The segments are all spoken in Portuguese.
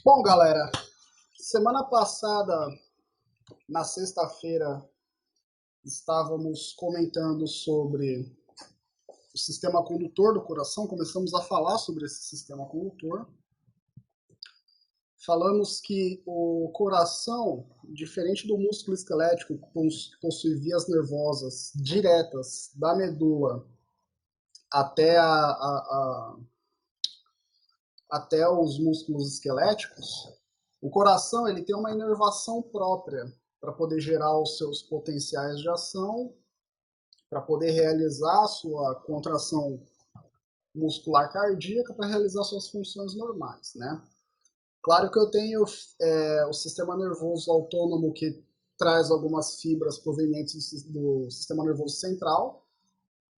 Bom, galera, semana passada, na sexta-feira, estávamos comentando sobre o sistema condutor do coração, começamos a falar sobre esse sistema condutor. Falamos que o coração, diferente do músculo esquelético, possui vias nervosas diretas da medula até, até os músculos esqueléticos. O coração ele tem uma inervação própria para poder gerar os seus potenciais de ação, para poder realizar a sua contração muscular cardíaca, para realizar suas funções normais, né? Claro que eu tenho o sistema nervoso autônomo que traz algumas fibras provenientes do sistema nervoso central,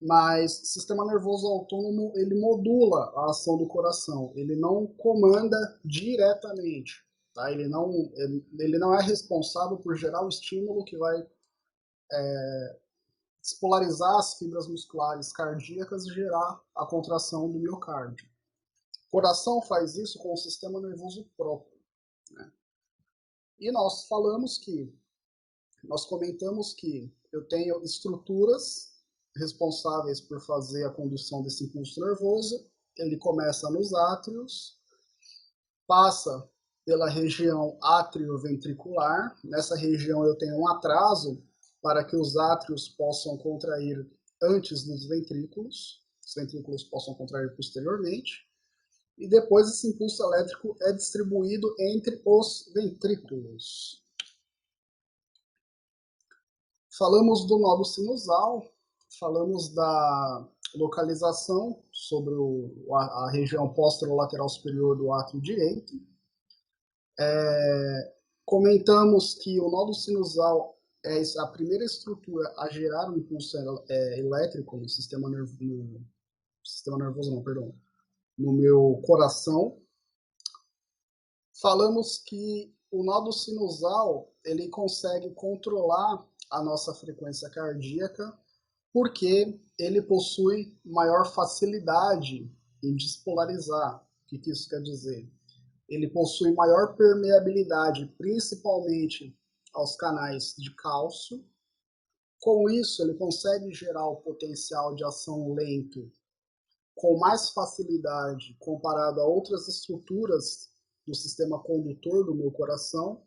mas o sistema nervoso autônomo ele modula a ação do coração, ele não comanda diretamente, tá? Ele não é responsável por gerar o estímulo que vai despolarizar as fibras musculares cardíacas e gerar a contração do miocárdio. O coração faz isso com o sistema nervoso próprio, né? E nós comentamos que eu tenho estruturas responsáveis por fazer a condução desse impulso nervoso. Ele começa nos átrios, passa pela região átrio-ventricular. Nessa região eu tenho um atraso para que os átrios possam contrair antes dos ventrículos, os ventrículos possam contrair posteriormente, e depois esse impulso elétrico é distribuído entre os ventrículos. Falamos do nódulo sinusal, falamos da localização sobre a região posterolateral superior do átrio direito. Comentamos que o nódulo sinusal é a primeira estrutura a gerar um impulso elétrico no sistema nervoso, não, perdão, no meu coração. Falamos que o nódulo sinusal ele consegue controlar a nossa frequência cardíaca porque ele possui maior facilidade em despolarizar. O que isso quer dizer? Ele possui maior permeabilidade, principalmente aos canais de cálcio. Com isso, ele consegue gerar o potencial de ação lento com mais facilidade comparado a outras estruturas do sistema condutor do meu coração,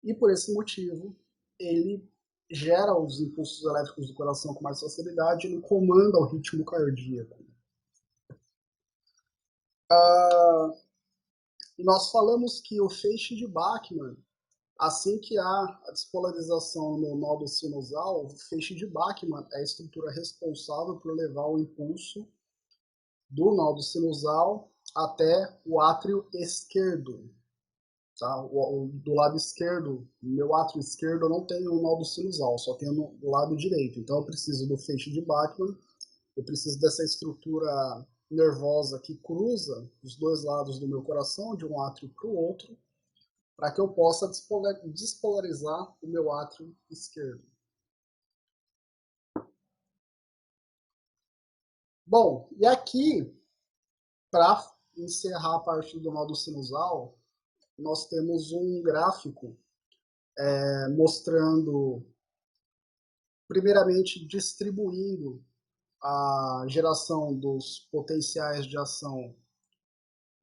e por esse motivo ele gera os impulsos elétricos do coração com mais facilidade, ele comanda o ritmo cardíaco. Nós falamos que o feixe de Bachmann, assim que há a despolarização no nódulo sinusal, o feixe de Bachmann é a estrutura responsável por levar o impulso do nódulo sinusal até o átrio esquerdo. Tá? Do lado esquerdo, meu átrio esquerdo, eu não tenho o nódulo sinusal, só tenho no lado direito. Então eu preciso do feixe de Bachmann, eu preciso dessa estrutura nervosa que cruza os dois lados do meu coração, de um átrio para o outro, para que eu possa despolarizar o meu átrio esquerdo. Bom, e aqui, para encerrar a parte do nódulo sinusal, nós temos um gráfico mostrando, primeiramente, distribuindo a geração dos potenciais de ação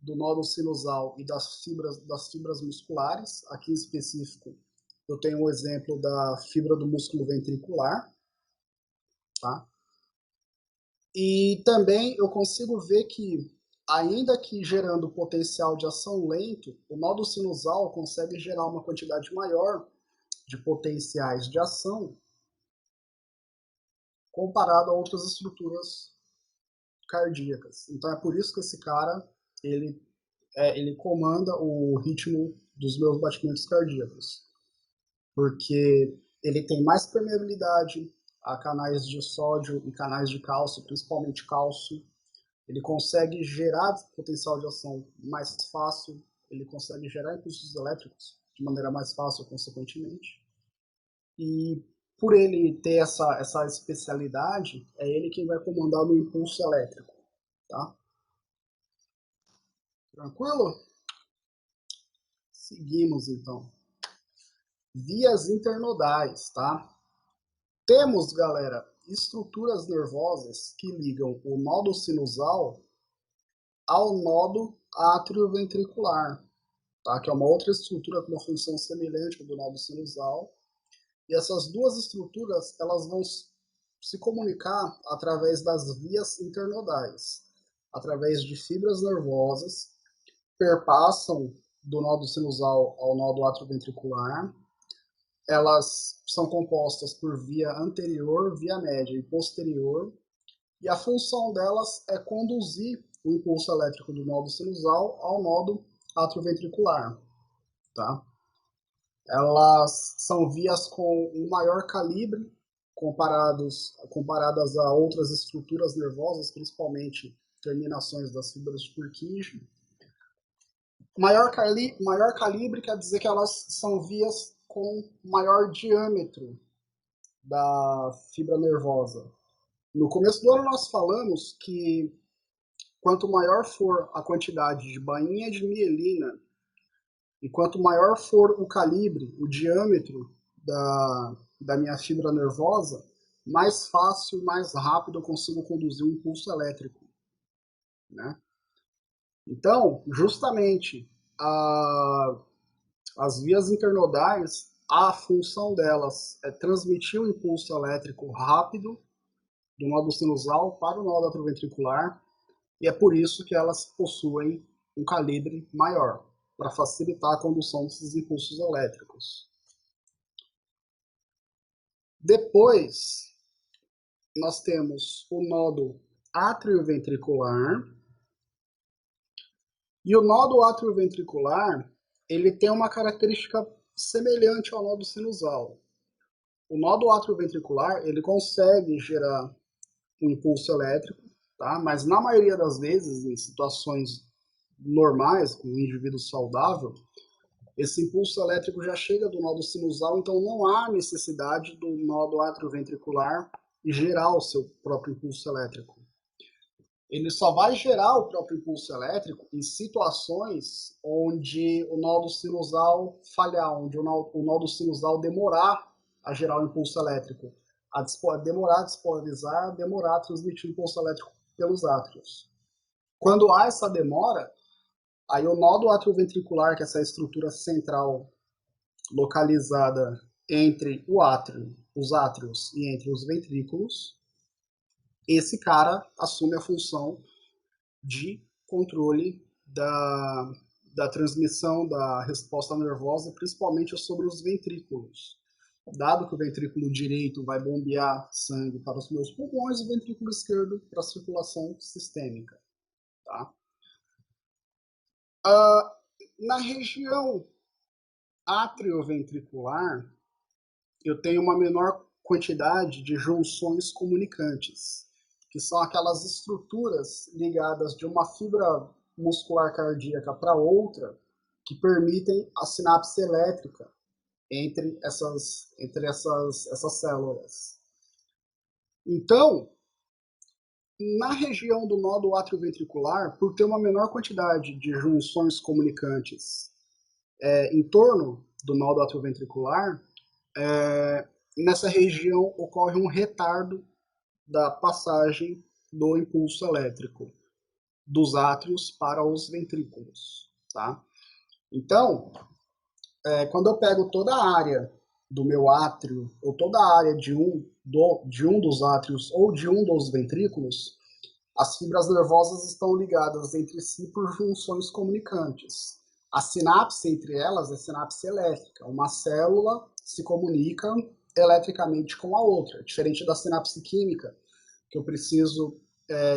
do nódulo sinusal e das fibras musculares. Aqui em específico, eu tenho um exemplo da fibra do músculo ventricular, tá? E também eu consigo ver que, ainda que gerando potencial de ação lento, o nódulo sinusal consegue gerar uma quantidade maior de potenciais de ação comparado a outras estruturas cardíacas. Então é por isso que esse cara ele comanda o ritmo dos meus batimentos cardíacos, porque ele tem mais permeabilidade a canais de sódio e canais de cálcio, principalmente cálcio. Ele consegue gerar potencial de ação mais fácil, ele consegue gerar impulsos elétricos de maneira mais fácil, consequentemente. E por ele ter essa especialidade, é ele quem vai comandar o meu impulso elétrico, tá? Tranquilo? Seguimos, então. Vias internodais, tá? Temos, galera, estruturas nervosas que ligam o nodo sinusal ao nodo atrioventricular, tá? Que é uma outra estrutura com uma função semelhante ao do nodo sinusal. E essas duas estruturas, elas vão se comunicar através das vias internodais, através de fibras nervosas, perpassam do nodo sinusal ao nodo atrioventricular. Elas são compostas por via anterior, via média e posterior, e a função delas é conduzir o impulso elétrico do nodo sinusal ao nodo atrioventricular, tá? Elas são vias com um maior calibre comparadas a outras estruturas nervosas, principalmente terminações das fibras de Purkinje. Maior calibre quer dizer que elas são vias com maior diâmetro da fibra nervosa. No começo do ano nós falamos que quanto maior for a quantidade de bainha de mielina e quanto maior for o calibre, o diâmetro da minha fibra nervosa, mais fácil e mais rápido eu consigo conduzir um impulso elétrico, né? Então, justamente, as vias internodais, a função delas é transmitir o impulso elétrico rápido do nodo sinusal para o nodo atrioventricular, e é por isso que elas possuem um calibre maior, para facilitar a condução desses impulsos elétricos. Depois, nós temos o nodo atrioventricular, e o nodo atrioventricular, ele tem uma característica semelhante ao nodo sinusal. O nodo atrioventricular, ele consegue gerar um impulso elétrico, tá? Mas na maioria das vezes, em situações normais, com um indivíduo saudável, esse impulso elétrico já chega do nodo sinusal, então não há necessidade do nodo atrioventricular gerar o seu próprio impulso elétrico. Ele só vai gerar o próprio impulso elétrico em situações onde o nodo sinusal falhar, onde o nodo sinusal demorar a gerar o impulso elétrico, demorar a despolarizar, demorar a transmitir o impulso elétrico pelos átrios. Quando há essa demora, aí o nodo atrioventricular, que é essa estrutura central localizada entre o átrio, os átrios e entre os ventrículos, esse cara assume a função de controle da transmissão da resposta nervosa, principalmente sobre os ventrículos. Dado que o ventrículo direito vai bombear sangue para os meus pulmões, o ventrículo esquerdo para a circulação sistêmica. Tá? Na região atrioventricular, eu tenho uma menor quantidade de junções comunicantes, que são aquelas estruturas ligadas de uma fibra muscular cardíaca para outra, que permitem a sinapse elétrica entre essas células. Então, na região do nódo atrioventricular, por ter uma menor quantidade de junções comunicantes em torno do nódo atrioventricular, nessa região ocorre um retardo da passagem do impulso elétrico dos átrios para os ventrículos, tá? Então, quando eu pego toda a área do meu átrio, ou toda a área de um dos átrios ou de um dos ventrículos, as fibras nervosas estão ligadas entre si por junções comunicantes. A sinapse entre elas é sinapse elétrica. Uma célula se comunica eletricamente com a outra, diferente da sinapse química, que eu preciso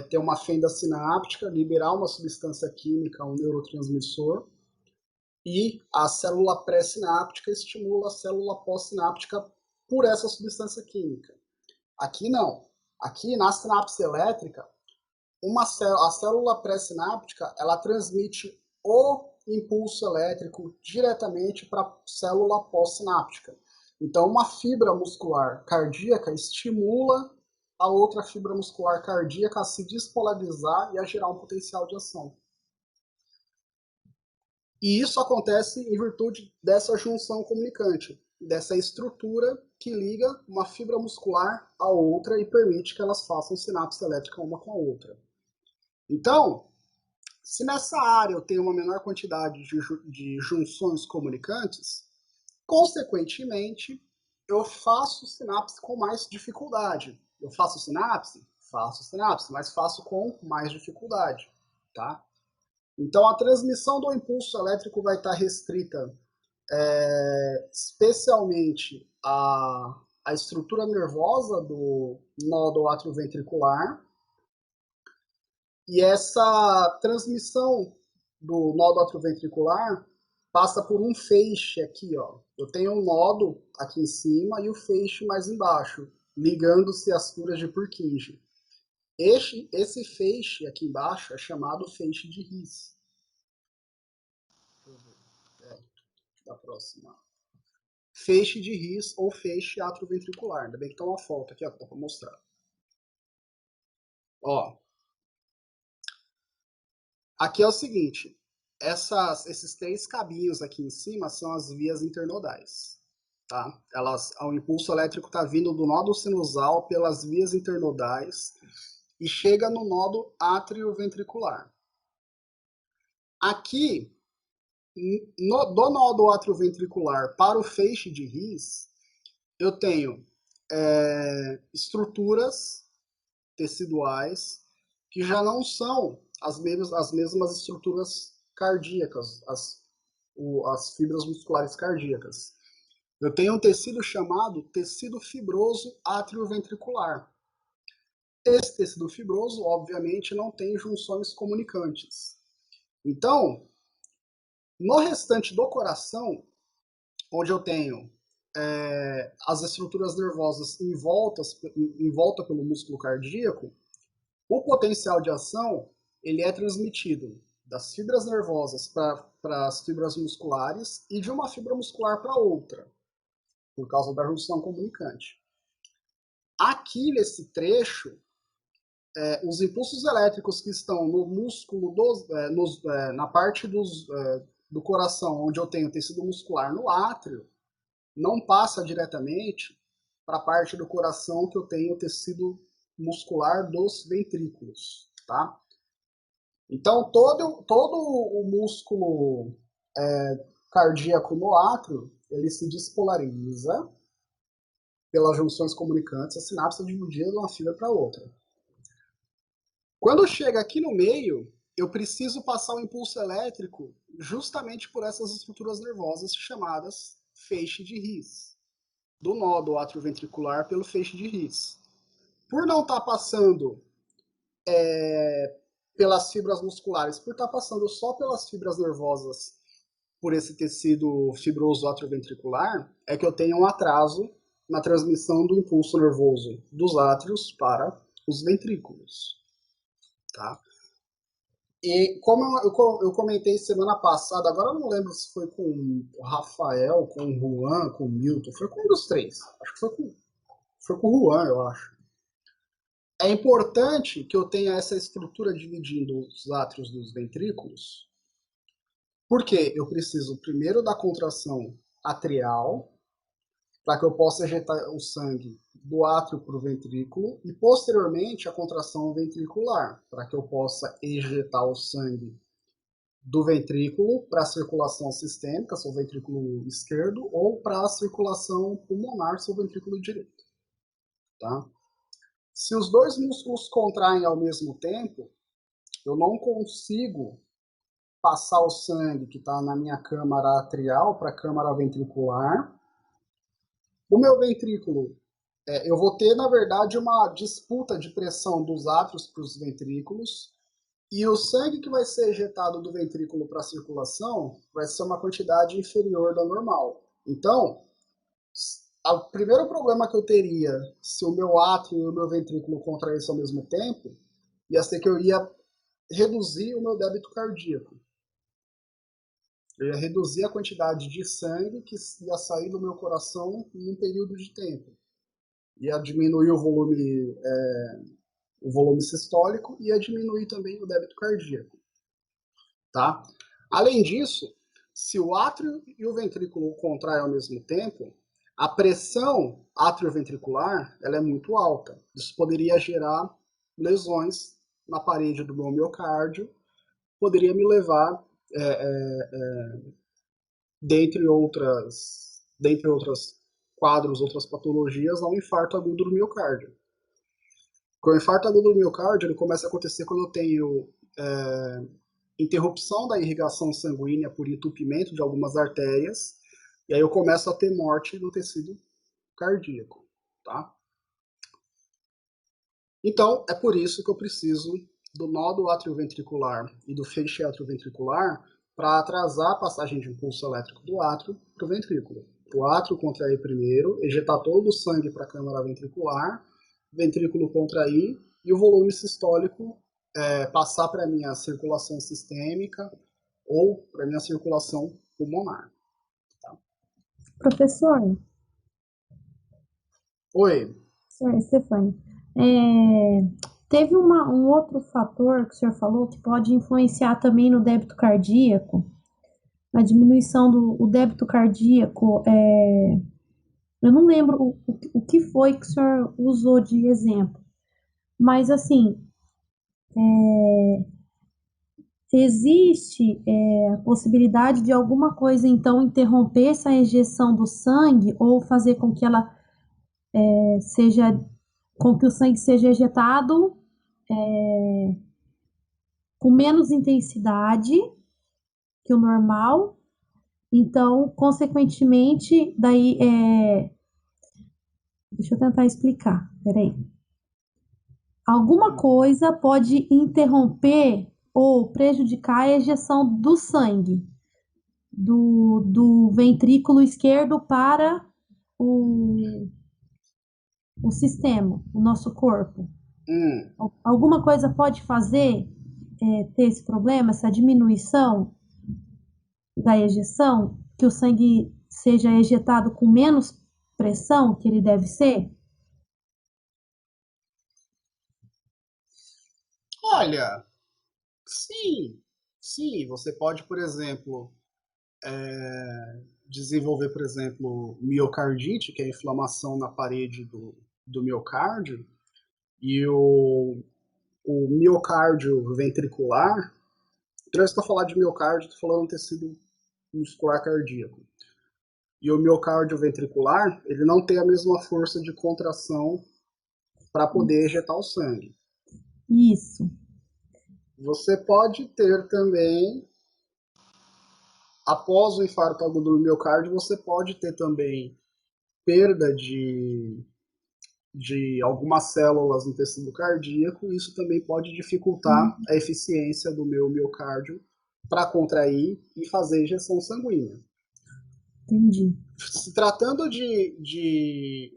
ter uma fenda sináptica, liberar uma substância química, um neurotransmissor, e a célula pré-sináptica estimula a célula pós-sináptica por essa substância química. Aqui não. Aqui na sinapse elétrica, a célula pré-sináptica ela transmite o impulso elétrico diretamente para a célula pós-sináptica. Então, uma fibra muscular cardíaca estimula a outra fibra muscular cardíaca a se despolarizar e a gerar um potencial de ação. E isso acontece em virtude dessa junção comunicante, dessa estrutura que liga uma fibra muscular à outra e permite que elas façam sinapse elétrica uma com a outra. Então, se nessa área eu tenho uma menor quantidade de junções comunicantes, consequentemente, eu faço sinapse com mais dificuldade. Eu faço sinapse? Faço sinapse, mas faço com mais dificuldade, tá? Então, a transmissão do impulso elétrico vai estar restrita especialmente a estrutura nervosa do nódulo atrioventricular, e essa transmissão do nódulo atrioventricular passa por um feixe aqui, ó. Eu tenho um nódo aqui em cima e o feixe mais embaixo, ligando-se às fibras de Purkinje. Esse feixe aqui embaixo é chamado feixe de His. Da próxima. Feixe de His ou feixe atrioventricular. Ainda bem que tá uma foto aqui, ó, que dá pra mostrar. Ó. Aqui é o seguinte. Esses três cabinhos aqui em cima são as vias internodais. Tá? O impulso elétrico está vindo do nódo sinusal pelas vias internodais e chega no nódo atrioventricular. Aqui, do nódo atrioventricular para o feixe de His, eu tenho estruturas teciduais que já não são as mesmas estruturas cardíacas, as fibras musculares cardíacas. Eu tenho um tecido chamado tecido fibroso atrioventricular. Esse tecido fibroso, obviamente, não tem junções comunicantes. Então, no restante do coração, onde eu tenho as estruturas nervosas em volta pelo músculo cardíaco, o potencial de ação ele é transmitido das fibras nervosas para as fibras musculares e de uma fibra muscular para outra, por causa da junção comunicante. Aqui nesse trecho, os impulsos elétricos que estão no músculo, na parte do coração, onde eu tenho tecido muscular no átrio, não passa diretamente para a parte do coração que eu tenho tecido muscular dos ventrículos, tá? Então, todo o músculo cardíaco no átrio, ele se despolariza pelas junções comunicantes, a sinapse é dividida de uma fibra para outra. Quando chega aqui no meio, eu preciso passar o impulso elétrico justamente por essas estruturas nervosas chamadas feixe de His, do nódo atrioventricular pelo feixe de His. Por não estar passando pelas fibras musculares, por estar passando só pelas fibras nervosas por esse tecido fibroso atrioventricular, é que eu tenho um atraso na transmissão do impulso nervoso dos átrios para os ventrículos. Tá? E como eu comentei semana passada, agora eu não lembro se foi com o Rafael, com o Juan, com o Milton, foi com um dos três. Acho que foi com o Juan, eu acho. É importante que eu tenha essa estrutura dividindo os átrios dos ventrículos, porque eu preciso primeiro da contração atrial, para que eu possa ejetar o sangue do átrio para o ventrículo, e posteriormente a contração ventricular, para que eu possa ejetar o sangue do ventrículo para a circulação sistêmica, seu ventrículo esquerdo, ou para a circulação pulmonar, seu ventrículo direito. Tá? Se os dois músculos contraem ao mesmo tempo, eu não consigo passar o sangue que está na minha câmara atrial para a câmara ventricular. O meu ventrículo, eu vou ter, na verdade, uma disputa de pressão dos átrios para os ventrículos, e o sangue que vai ser ejetado do ventrículo para a circulação vai ser uma quantidade inferior da normal. Então, o primeiro problema que eu teria se o meu átrio e o meu ventrículo contraíssem ao mesmo tempo, ia ser que eu ia reduzir o meu débito cardíaco. Eu ia reduzir a quantidade de sangue que ia sair do meu coração num período de tempo. Ia diminuir o volume sistólico e ia diminuir também o débito cardíaco. Tá? Além disso, Se o átrio e o ventrículo contraem ao mesmo tempo, a pressão atrioventricular ela é muito alta. Isso poderia gerar lesões na parede do meu miocárdio, poderia me levar, dentre outras quadros, outras patologias, a um infarto agudo do miocárdio. O infarto agudo do miocárdio ele começa a acontecer quando eu tenho interrupção da irrigação sanguínea por entupimento de algumas artérias, e aí eu começo a ter morte no tecido cardíaco, tá? Então, é por isso que eu preciso do nódulo atrioventricular e do feixe atrioventricular para atrasar a passagem de impulso elétrico do átrio para o ventrículo. O átrio contrair primeiro, ejetar todo o sangue para a câmara ventricular, ventrículo contrair e o volume sistólico passar para a minha circulação sistêmica ou para a minha circulação pulmonar. Tá? Professor, Oi. senhor Stefani, teve um outro fator que o senhor falou que pode influenciar também no débito cardíaco, na diminuição do débito cardíaco. Eu não lembro o que foi que o senhor usou de exemplo, mas assim, existe a possibilidade de alguma coisa então interromper essa ejeção do sangue ou fazer com que ela seja com que o sangue seja ejetado com menos intensidade que o normal. Então, consequentemente, daí deixa eu tentar explicar. Peraí. Alguma coisa pode interromper ou prejudicar a ejeção do sangue do ventrículo esquerdo para o, o sistema, o nosso corpo. Alguma coisa pode fazer ter esse problema, essa diminuição da ejeção, que o sangue seja ejetado com menos pressão que ele deve ser? Olha, sim, sim, você pode, por exemplo, desenvolver, por exemplo, miocardite, que é a inflamação na parede do miocárdio, e o miocárdio ventricular. Então, se eu falar de miocárdio, estou falando de tecido muscular cardíaco. E o miocárdio ventricular, ele não tem a mesma força de contração para poder ejetar o sangue. Isso. Você pode ter também, após o infarto agudo do miocárdio, você pode ter também perda de algumas células no tecido cardíaco, e isso também pode dificultar a eficiência do meu miocárdio para contrair e fazer injeção sanguínea. Entendi. Se tratando de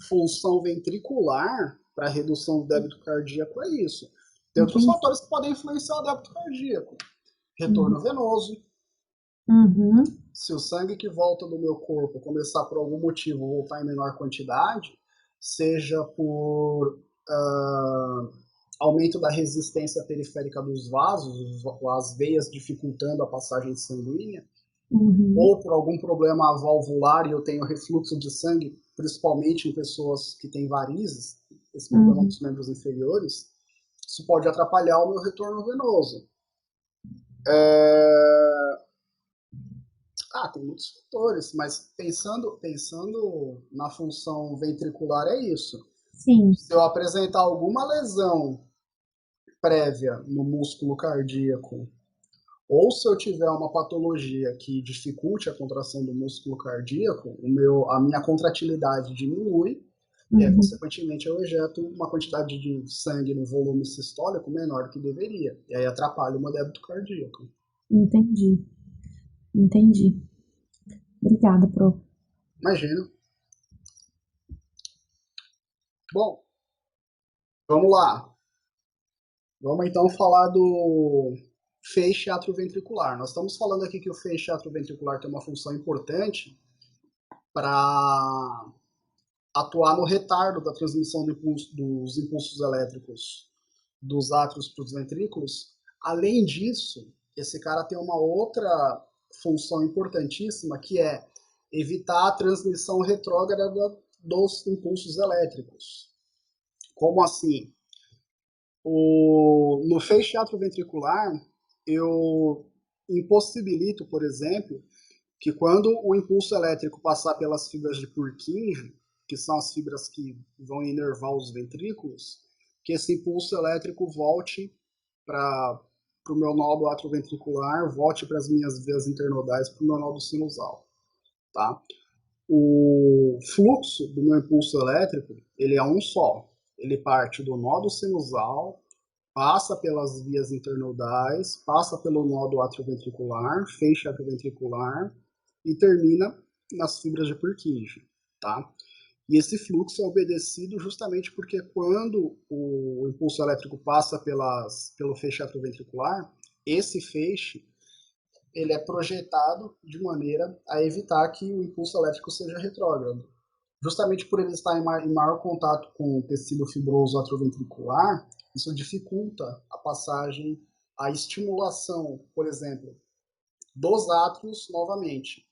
função ventricular para redução do débito cardíaco, é isso. Tem outros Entendi. fatores que podem influenciar o débito cardíaco. Retorno venoso. Uhum. Se o sangue que volta do meu corpo começar por algum motivo voltar em menor quantidade, seja por aumento da resistência periférica dos vasos, as veias dificultando a passagem sanguínea, ou por algum problema valvular e eu tenho refluxo de sangue, principalmente em pessoas que têm varizes, esse problema dos membros inferiores, isso pode atrapalhar o meu retorno venoso. Tem muitos fatores, mas pensando na função ventricular é isso. Sim. Se eu apresentar alguma lesão prévia no músculo cardíaco, ou se eu tiver uma patologia que dificulte a contração do músculo cardíaco, a minha contratilidade diminui, e aí, consequentemente, eu ejeto uma quantidade de sangue no volume sistólico menor do que deveria, e aí atrapalha o meu débito cardíaco. Entendi. Entendi. Obrigada, prof. Imagina. Bom, vamos lá. Vamos então falar do feixe atrioventricular. Nós estamos falando aqui que o feixe atrioventricular tem uma função importante para atuar no retardo da transmissão dos impulsos elétricos dos átrios para os ventrículos. Além disso, esse cara tem uma outra função importantíssima, que é evitar a transmissão retrógrada dos impulsos elétricos. Como assim? No feixe atrioventricular, eu impossibilito, por exemplo, que quando o impulso elétrico passar pelas fibras de Purkinje, que são as fibras que vão inervar os ventrículos, que esse impulso elétrico volte para o meu nódo atrioventricular, volte para as minhas veias internodais, para o meu nódo sinusal. Tá? O fluxo do meu impulso elétrico, ele é um só. Ele parte do nódo sinusal, passa pelas vias internodais, passa pelo nódo atrioventricular, feixe atrioventricular e termina nas fibras de Purkinje, tá? E esse fluxo é obedecido justamente porque quando o impulso elétrico passa pelo feixe atrioventricular, esse feixe ele é projetado de maneira a evitar que o impulso elétrico seja retrógrado. Justamente por ele estar em maior contato com o tecido fibroso atrioventricular, isso dificulta a passagem, a estimulação, por exemplo, dos átrios novamente.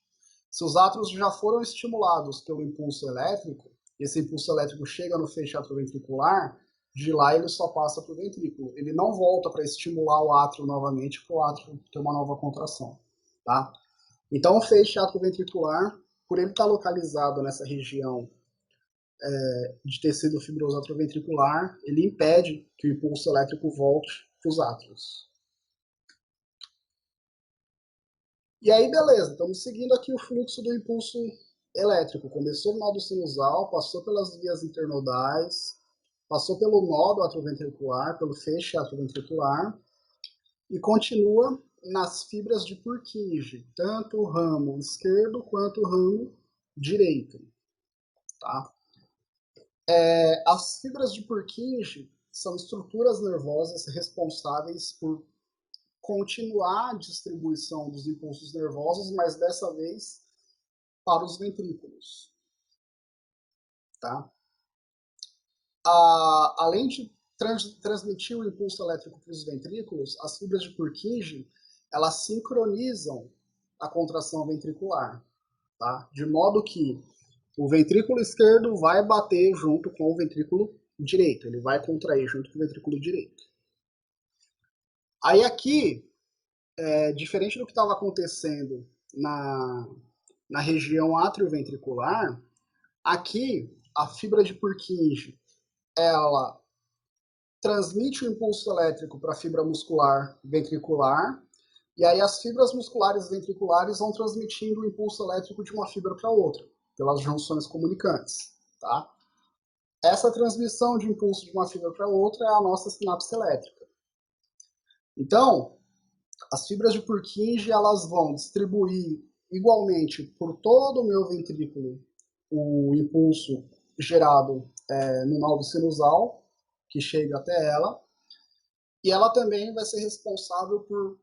Se os átrios já foram estimulados pelo impulso elétrico, esse impulso elétrico chega no feixe atrioventricular, de lá ele só passa para o ventrículo. Ele não volta para estimular o átrio novamente, para o átrio ter uma nova contração. Tá? Então, o feixe atrioventricular, por ele estar localizado nessa região de tecido fibroso atrioventricular, ele impede que o impulso elétrico volte para os átrios. E aí, beleza, estamos seguindo aqui o fluxo do impulso elétrico. Começou no nódo sinusal, passou pelas vias internodais, passou pelo nódo atrioventricular, pelo feixe atrioventricular, e continua nas fibras de Purkinje, tanto o ramo esquerdo quanto o ramo direito. Tá? As fibras de Purkinje são estruturas nervosas responsáveis por continuar a distribuição dos impulsos nervosos, mas dessa vez para os ventrículos. Tá? Além de transmitir o impulso elétrico para os ventrículos, as fibras de Purkinje elas sincronizam a contração ventricular, tá? De modo que o ventrículo esquerdo vai bater junto com o ventrículo direito, ele vai contrair junto com o ventrículo direito. Aí aqui, diferente do que estava acontecendo na região atrioventricular, aqui a fibra de Purkinje ela transmite o impulso elétrico para a fibra muscular ventricular, e aí as fibras musculares ventriculares vão transmitindo o impulso elétrico de uma fibra para outra, pelas junções comunicantes. Tá? Essa transmissão de impulso de uma fibra para outra é a nossa sinapse elétrica. Então, as fibras de Purkinje elas vão distribuir igualmente por todo o meu ventrículo o impulso gerado no nódo sinusal, que chega até ela, e ela também vai ser responsável por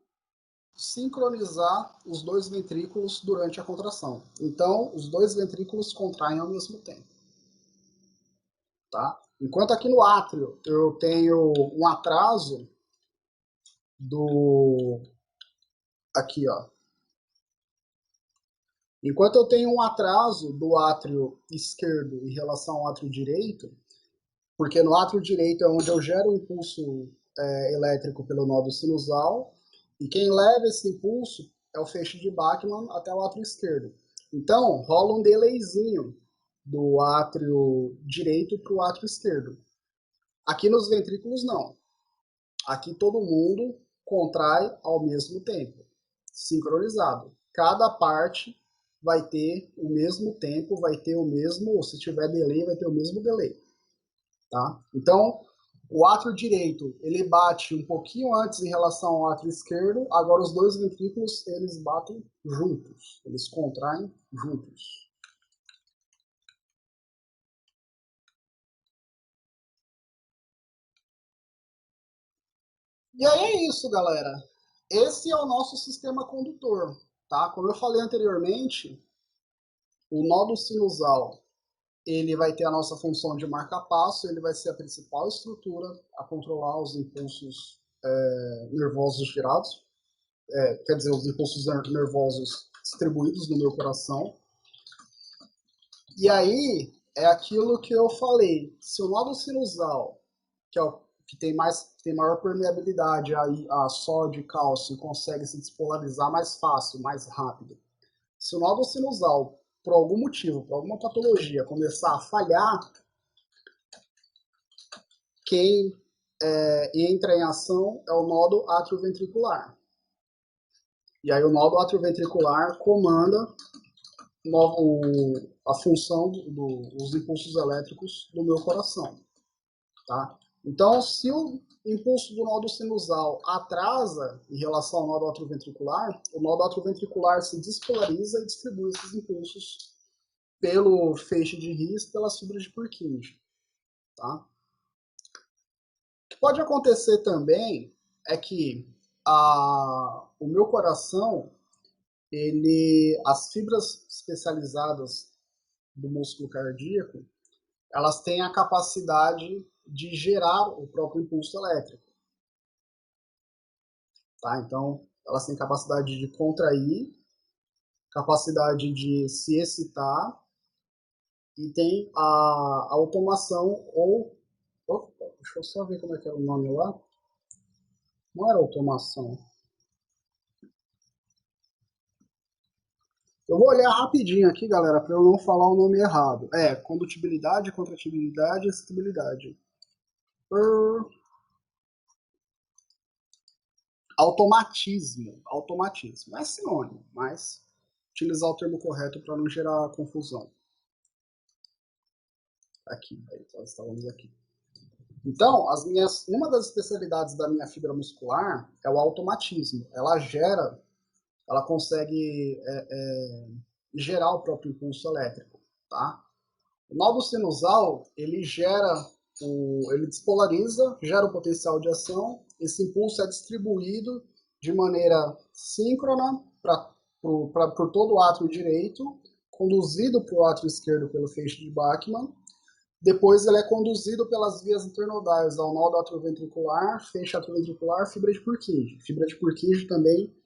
sincronizar os dois ventrículos durante a contração. Então, os dois ventrículos contraem ao mesmo tempo. Tá? Enquanto aqui no átrio eu tenho um atraso do... Aqui, ó. Enquanto eu tenho um atraso do átrio esquerdo em relação ao átrio direito, porque no átrio direito é onde eu gero o impulso elétrico pelo nódo sinusal, e quem leva esse impulso é o feixe de Bachmann até o átrio esquerdo. Então, rola um delayzinho do átrio direito para o átrio esquerdo. Aqui nos ventrículos, não. Aqui todo mundo contrai ao mesmo tempo, sincronizado. Cada parte vai ter o mesmo tempo, vai ter o mesmo, ou se tiver delay, vai ter o mesmo delay. Tá? Então, o átrio direito, ele bate um pouquinho antes em relação ao átrio esquerdo, agora os dois ventrículos, eles batem juntos, eles contraem juntos. E aí é isso, galera. Esse é o nosso sistema condutor, tá? Como eu falei anteriormente, o nódo sinusal, ele vai ter a nossa função de marca-passo, ele vai ser a principal estrutura a controlar os impulsos nervosos gerados. quer dizer, os impulsos nervosos distribuídos no meu coração. E aí é aquilo que eu falei, se o nódulo sinusal, que é o que tem maior permeabilidade a sódio e cálcio, consegue se despolarizar mais fácil, mais rápido. Se o nódulo sinusal, por algum motivo, por alguma patologia, começar a falhar, quem entra em ação é o nódo atrioventricular. E aí o nódo atrioventricular comanda a função dos impulsos elétricos do meu coração. Tá? Então, se o impulso do nódo sinusal atrasa em relação ao nódo atrioventricular, o nódo atrioventricular se despolariza e distribui esses impulsos pelo feixe de His e pelas fibras de Purkinje. Tá? O que pode acontecer também é que o meu coração, as fibras especializadas do músculo cardíaco, elas têm a capacidade de gerar o próprio impulso elétrico. Tá? Então, elas têm capacidade de contrair, capacidade de se excitar e tem a automação deixa eu só ver como é que era o nome lá. Não era automação. Eu vou olhar rapidinho aqui, galera, para eu não falar o nome errado. Condutibilidade, contratibilidade e excitabilidade. Automatismo é sinônimo, mas utilizar o termo correto para não gerar confusão. Aqui, nós estávamos aqui. Então, uma das especialidades da minha fibra muscular é o automatismo. Ela consegue gerar o próprio impulso elétrico, tá? O nódulo sinusal, ele despolariza, gera o potencial de ação, esse impulso é distribuído de maneira síncrona por todo o átrio direito, conduzido para o átrio esquerdo pelo feixe de Bachmann. Depois ele é conduzido pelas vias internodais ao nó atrioventricular, feixe atrioventricular, fibra de Purkinje. Fibra de Purkinje também,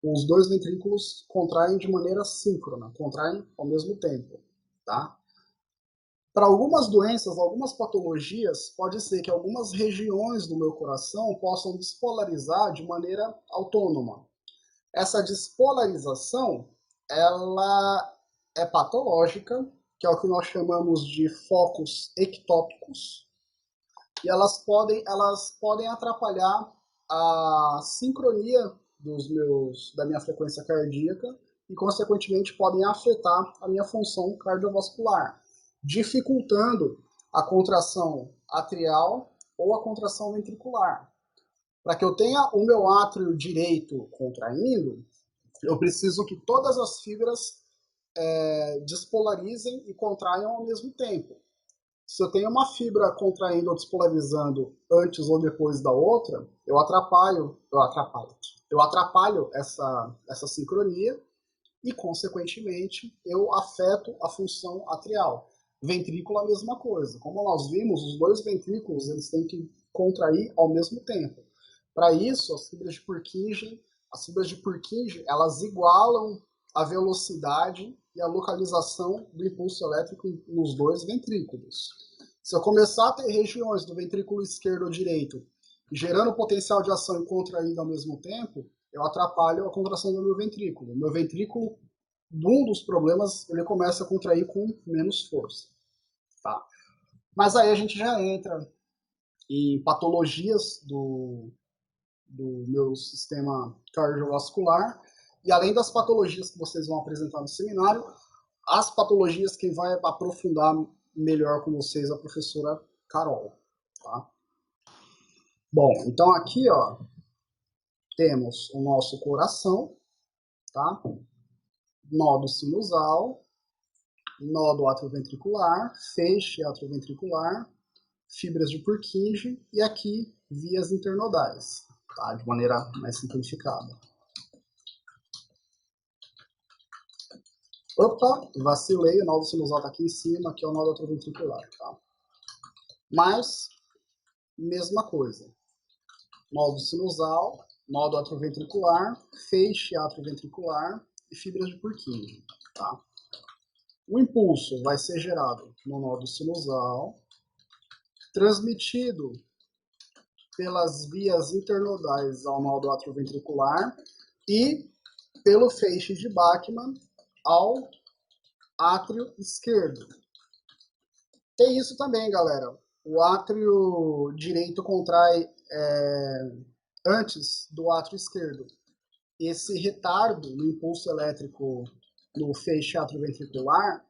os dois ventrículos contraem de maneira síncrona, contraem ao mesmo tempo, tá? Para algumas doenças, algumas patologias, pode ser que algumas regiões do meu coração possam despolarizar de maneira autônoma. Essa despolarização, ela é patológica, que é o que nós chamamos de focos ectópicos, e elas podem atrapalhar a sincronia da minha frequência cardíaca e, consequentemente, podem afetar a minha função cardiovascular, dificultando a contração atrial ou a contração ventricular. Para que eu tenha o meu átrio direito contraindo, eu preciso que todas as fibras despolarizem e contraiam ao mesmo tempo. Se eu tenho uma fibra contraindo ou despolarizando antes ou depois da outra, eu atrapalho essa sincronia e, consequentemente, eu afeto a função atrial. Ventrículo, a mesma coisa. Como nós vimos, os dois ventrículos eles têm que contrair ao mesmo tempo. Para isso, as fibras de Purkinje, elas igualam a velocidade e a localização do impulso elétrico nos dois ventrículos. Se eu começar a ter regiões do ventrículo esquerdo ou direito gerando potencial de ação e contraindo ao mesmo tempo, eu atrapalho a contração do meu ventrículo. Meu ventrículo, um dos problemas, ele começa a contrair com menos força. Tá? Mas aí a gente já entra em patologias do meu sistema cardiovascular, e além das patologias que vocês vão apresentar no seminário, as patologias que vai aprofundar melhor com vocês a professora Carol. Tá? Bom, então aqui temos o nosso coração, tá? Nódo sinusal, nódo atrioventricular, feixe atrioventricular, fibras de Purkinje e aqui vias internodais, tá? De maneira mais simplificada. Opa, vacilei, o nódo sinusal está aqui em cima, aqui é o nódo atrioventricular, tá? Mas, mesma coisa. Nódo sinusal, nódo atrioventricular, feixe atrioventricular e fibras de Purkinje. Tá? O impulso vai ser gerado no nódo sinusal, transmitido pelas vias internodais ao nódo atrioventricular e pelo feixe de Bachmann ao átrio esquerdo. Tem isso também, galera. O átrio direito contrai antes do átrio esquerdo. Esse retardo no impulso elétrico no feixe atrioventricular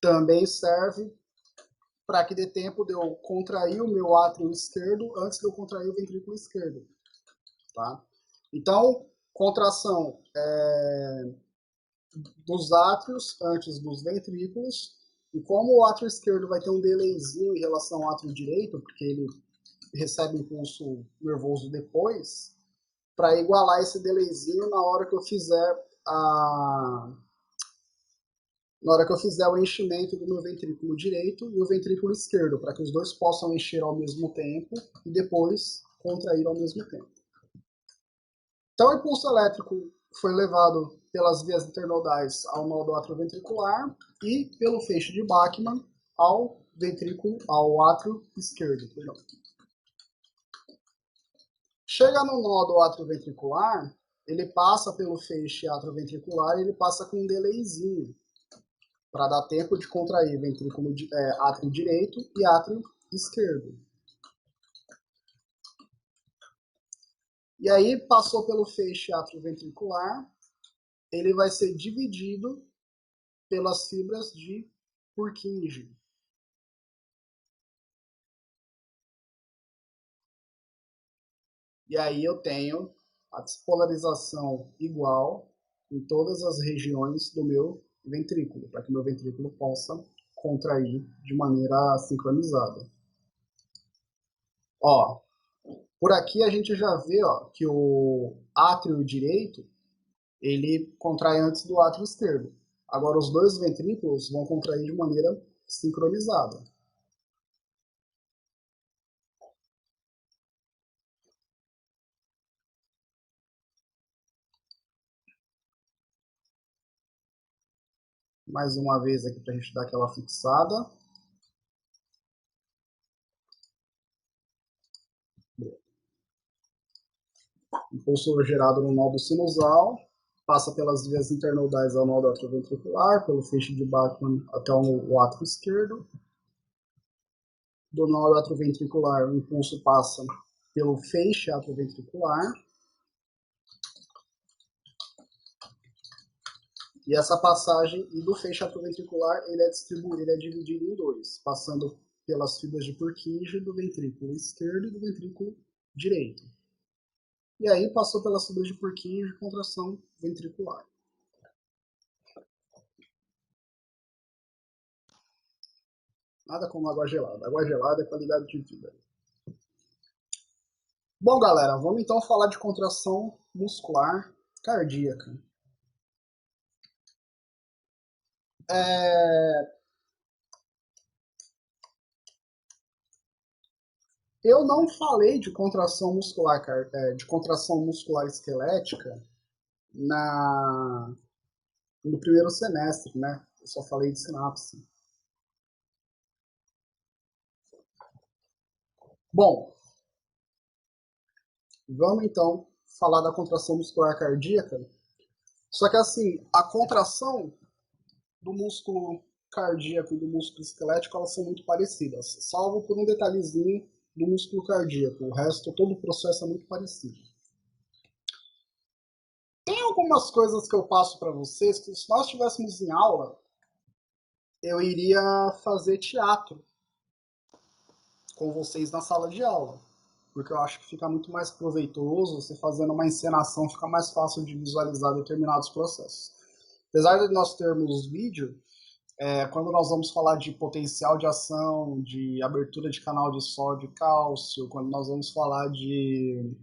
também serve para que dê tempo de eu contrair o meu átrio esquerdo antes de eu contrair o ventrículo esquerdo. Tá? Então, contração dos átrios antes dos ventrículos, e como o átrio esquerdo vai ter um delayzinho em relação ao átrio direito, porque ele recebe impulso nervoso depois, para igualar esse delayzinho na hora que eu fizer o enchimento do meu ventrículo direito e o ventrículo esquerdo, para que os dois possam encher ao mesmo tempo e depois contrair ao mesmo tempo. Então, o impulso elétrico foi levado pelas vias internodais ao nódo atrioventricular e pelo feixe de Bachmann ao átrio esquerdo. Perdão. Chega no nódo atrioventricular, ele passa pelo feixe atrioventricular e ele passa com um delayzinho, para dar tempo de contrair átrio direito e átrio esquerdo. E aí, passou pelo feixe atrioventricular, ele vai ser dividido pelas fibras de Purkinje. E aí eu tenho a despolarização igual em todas as regiões do meu ventrículo, para que meu ventrículo possa contrair de maneira sincronizada. Ó, por aqui a gente já vê que o átrio direito ele contrai antes do átrio esquerdo. Agora os dois ventrículos vão contrair de maneira sincronizada. Mais uma vez aqui para a gente dar aquela fixada. Impulso gerado no nódo sinusal, passa pelas vias internodais ao nódo atrioventricular, pelo feixe de Bachmann até o átrio esquerdo. Do nódo atrioventricular, o impulso passa pelo feixe atrioventricular. E essa passagem do feixe atrioventricular ele é dividido em dois, passando pelas fibras de Purkinje do ventrículo esquerdo e do ventrículo direito. E aí passou pelas fibras de Purkinje de contração ventricular. Nada como água gelada. Água gelada é qualidade de vida. Bom, galera, vamos então falar de contração muscular cardíaca. Eu não falei de contração muscular esquelética no primeiro semestre, né? Eu só falei de sinapse. Bom, vamos então falar da contração muscular cardíaca. Só que assim, a contração do músculo cardíaco e do músculo esquelético, elas são muito parecidas, salvo por um detalhezinho do músculo cardíaco. O resto, todo o processo é muito parecido. Tem algumas coisas que eu passo para vocês que, se nós estivéssemos em aula, eu iria fazer teatro com vocês na sala de aula, porque eu acho que fica muito mais proveitoso, você fazendo uma encenação fica mais fácil de visualizar determinados processos. Apesar de nós termos vídeo, quando nós vamos falar de potencial de ação, de abertura de canal de sódio e cálcio, quando nós vamos falar de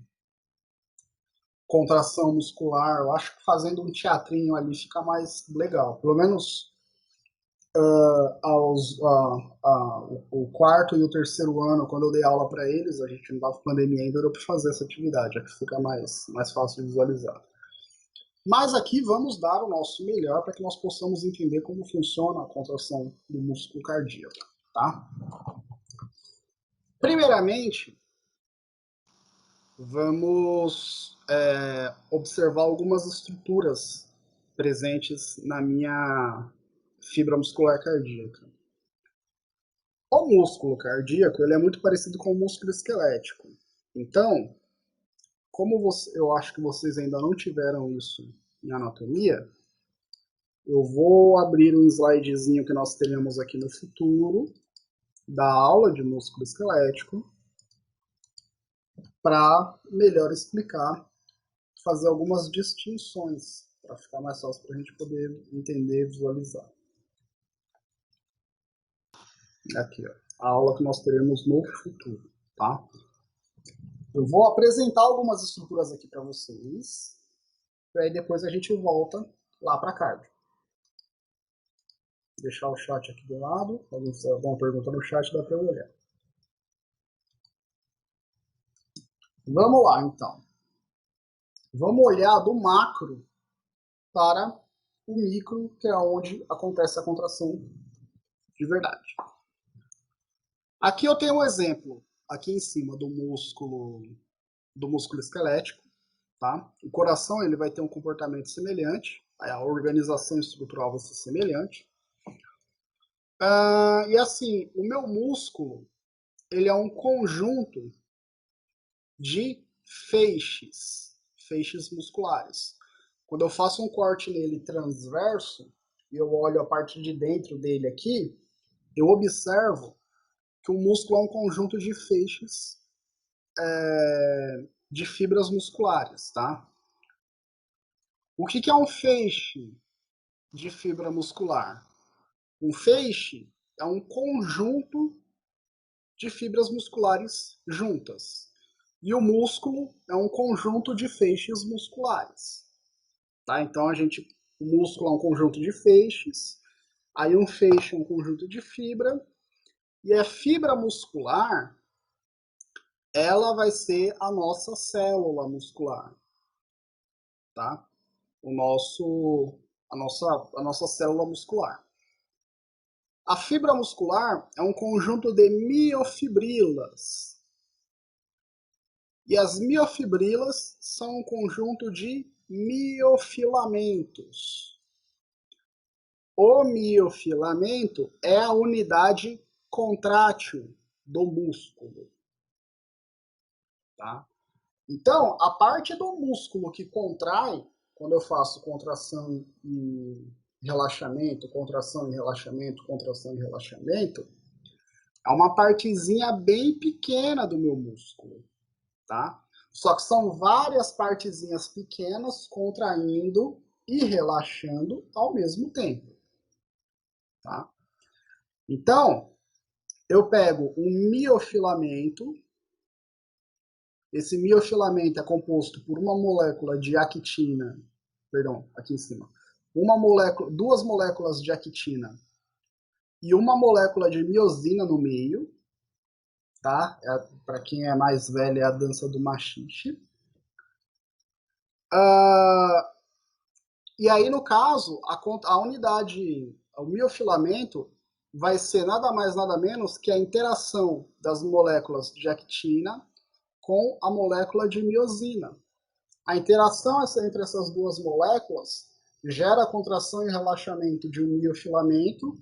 contração muscular, eu acho que fazendo um teatrinho ali fica mais legal. Pelo menos o quarto e o terceiro ano, quando eu dei aula para eles, a gente não estava com pandemia ainda, deu para fazer essa atividade, é que fica mais fácil de visualizar. Mas aqui vamos dar o nosso melhor para que nós possamos entender como funciona a contração do músculo cardíaco, tá? Primeiramente, vamos observar algumas estruturas presentes na minha fibra muscular cardíaca. O músculo cardíaco ele é muito parecido com o músculo esquelético. Então, eu acho que vocês ainda não tiveram isso em anatomia, eu vou abrir um slidezinho que nós teremos aqui no futuro da aula de músculo esquelético para melhor explicar, fazer algumas distinções para ficar mais fácil para a gente poder entender e visualizar. Aqui, ó, a aula que nós teremos no futuro, tá? Eu vou apresentar algumas estruturas aqui para vocês, e aí depois a gente volta lá para cardio. Vou deixar o chat aqui do lado, alguém fizer alguma pergunta no chat, dá para eu olhar. Vamos lá, então. Vamos olhar do macro para o micro, que é onde acontece a contração de verdade. Aqui eu tenho um exemplo, aqui em cima do músculo esquelético, tá? O coração ele vai ter um comportamento semelhante, a organização estrutural vai ser semelhante. E assim, o meu músculo ele é um conjunto de feixes musculares. Quando eu faço um corte nele transverso, e eu olho a parte de dentro dele aqui, eu observo que o músculo é um conjunto de feixes de fibras musculares, tá? O que é um feixe de fibra muscular? Um feixe é um conjunto de fibras musculares juntas. E o músculo é um conjunto de feixes musculares. Tá? Então o músculo é um conjunto de feixes, aí um feixe é um conjunto de fibra, e a fibra muscular, ela vai ser a nossa célula muscular, tá? A nossa célula muscular. A fibra muscular é um conjunto de miofibrilas. E as miofibrilas são um conjunto de miofilamentos. O miofilamento é a unidade contrátil do músculo. Tá? Então, a parte do músculo que contrai, quando eu faço contração e relaxamento, contração e relaxamento, contração e relaxamento, é uma partezinha bem pequena do meu músculo, tá? Só que são várias partezinhas pequenas contraindo e relaxando ao mesmo tempo, tá? Então, eu pego um miofilamento. Esse miofilamento é composto por uma molécula de actina, perdão, aqui em cima, duas moléculas de actina e uma molécula de miosina no meio, tá? Para quem é mais velho, é a dança do machixe. E aí, no caso, a unidade, o miofilamento vai ser nada mais, nada menos que a interação das moléculas de actina com a molécula de miosina. A interação entre essas duas moléculas gera a contração e relaxamento de um miofilamento.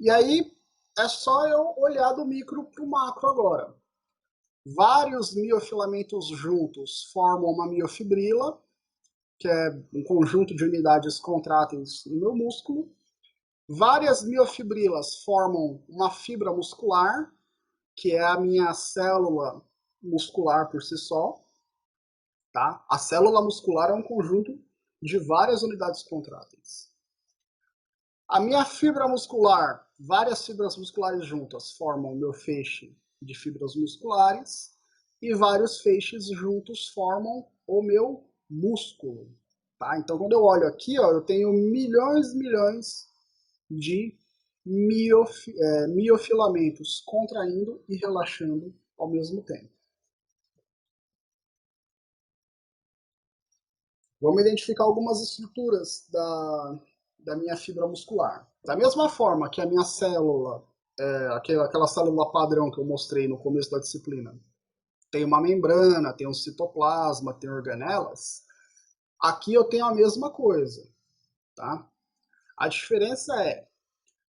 E aí é só eu olhar do micro para o macro agora. Vários miofilamentos juntos formam uma miofibrila, que é um conjunto de unidades contráteis no meu músculo. Várias miofibrilas formam uma fibra muscular, que é a minha célula muscular por si só. Tá? A célula muscular é um conjunto de várias unidades contráteis. A minha fibra muscular, várias fibras musculares juntas formam o meu feixe de fibras musculares e vários feixes juntos formam o meu músculo. Tá? Então, quando eu olho aqui, ó, eu tenho milhões de miofilamentos contraindo e relaxando ao mesmo tempo. Vamos identificar algumas estruturas da minha fibra muscular. Da mesma forma que a minha célula, aquela célula padrão que eu mostrei no começo da disciplina, tem uma membrana, tem um citoplasma, tem organelas, aqui eu tenho a mesma coisa. Tá? A diferença é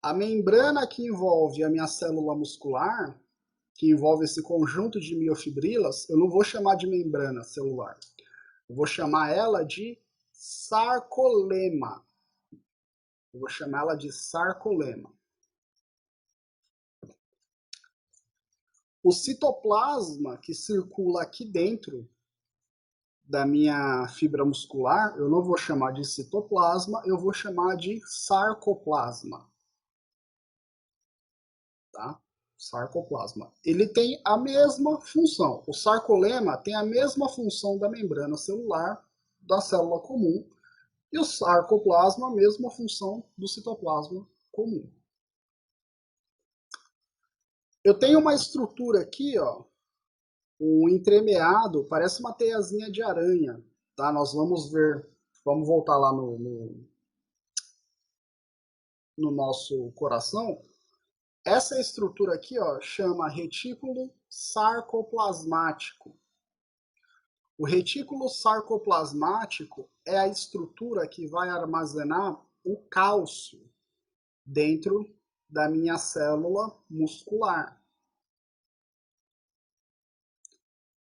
a membrana que envolve a minha célula muscular, que envolve esse conjunto de miofibrilas, eu não vou chamar de membrana celular. Eu vou chamar ela de sarcolema. Eu vou chamar ela de sarcolema. O citoplasma que circula aqui dentro da minha fibra muscular, eu não vou chamar de citoplasma, eu vou chamar de sarcoplasma. Tá? Sarcoplasma. Ele tem a mesma função. O sarcolema tem a mesma função da membrana celular da célula comum e o sarcoplasma a mesma função do citoplasma comum. Eu tenho uma estrutura aqui, ó, um entremeado, parece uma teiazinha de aranha, tá? Nós vamos ver, vamos voltar lá no nosso coração. Essa estrutura aqui, ó, chama retículo sarcoplasmático. O retículo sarcoplasmático é a estrutura que vai armazenar o cálcio dentro da minha célula muscular.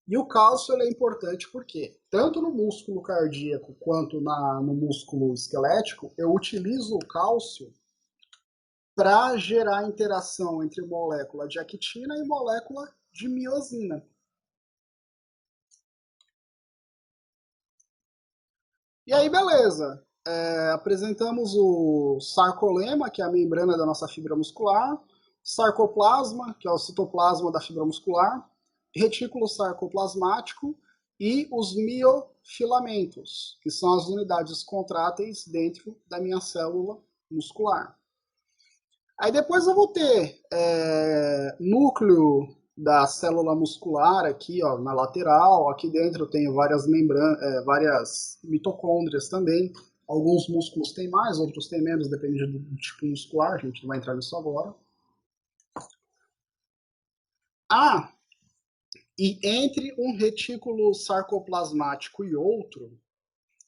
E o cálcio é importante porque, tanto no músculo cardíaco quanto no músculo esquelético, eu utilizo o cálcio para gerar interação entre molécula de actina e molécula de miosina. E aí, beleza. Apresentamos o sarcolema, que é a membrana da nossa fibra muscular, sarcoplasma, que é o citoplasma da fibra muscular, retículo sarcoplasmático e os miofilamentos, que são as unidades contráteis dentro da minha célula muscular. Aí depois eu vou ter núcleo da célula muscular aqui, ó, na lateral. Aqui dentro eu tenho várias várias mitocôndrias também. Alguns músculos têm mais, outros têm menos, depende do tipo muscular. A gente não vai entrar nisso agora. Ah, e entre um retículo sarcoplasmático e outro,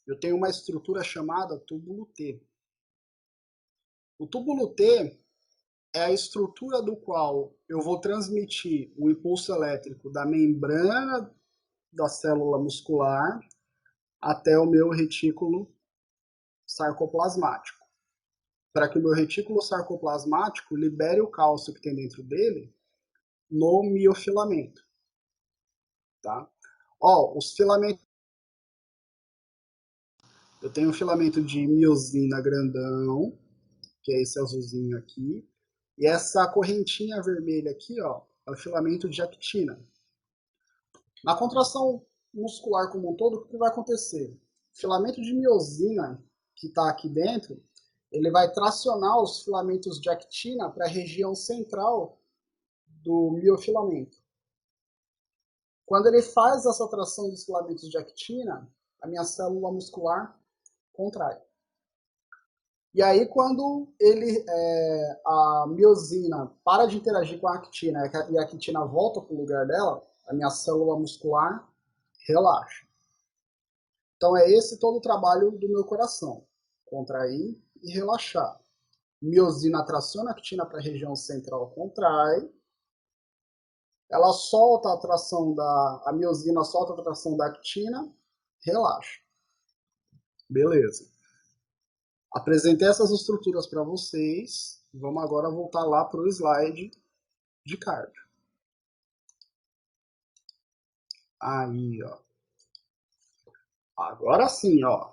eu tenho uma estrutura chamada túbulo T. O túbulo T é a estrutura do qual eu vou transmitir o impulso elétrico da membrana da célula muscular até o meu retículo sarcoplasmático. Para que o meu retículo sarcoplasmático libere o cálcio que tem dentro dele no miofilamento. Tá? Ó, os filamentos. Eu tenho um filamento de miosina grandão, que é esse azulzinho aqui. E essa correntinha vermelha aqui, ó, é o filamento de actina. Na contração muscular como um todo, o que vai acontecer? O filamento de miosina que está aqui dentro, ele vai tracionar os filamentos de actina para a região central do miofilamento. Quando ele faz essa tração dos filamentos de actina, a minha célula muscular contrai. E aí, quando a miosina para de interagir com a actina e a actina volta para o lugar dela, a minha célula muscular relaxa. Então é esse todo o trabalho do meu coração. Contrair e relaxar. Miosina traciona a actina para a região central, contrai. Ela solta a tração a miosina solta a tração da actina, relaxa. Beleza. Apresentei essas estruturas para vocês. Vamos agora voltar lá para o slide de cardio. Aí, ó. Agora sim, ó.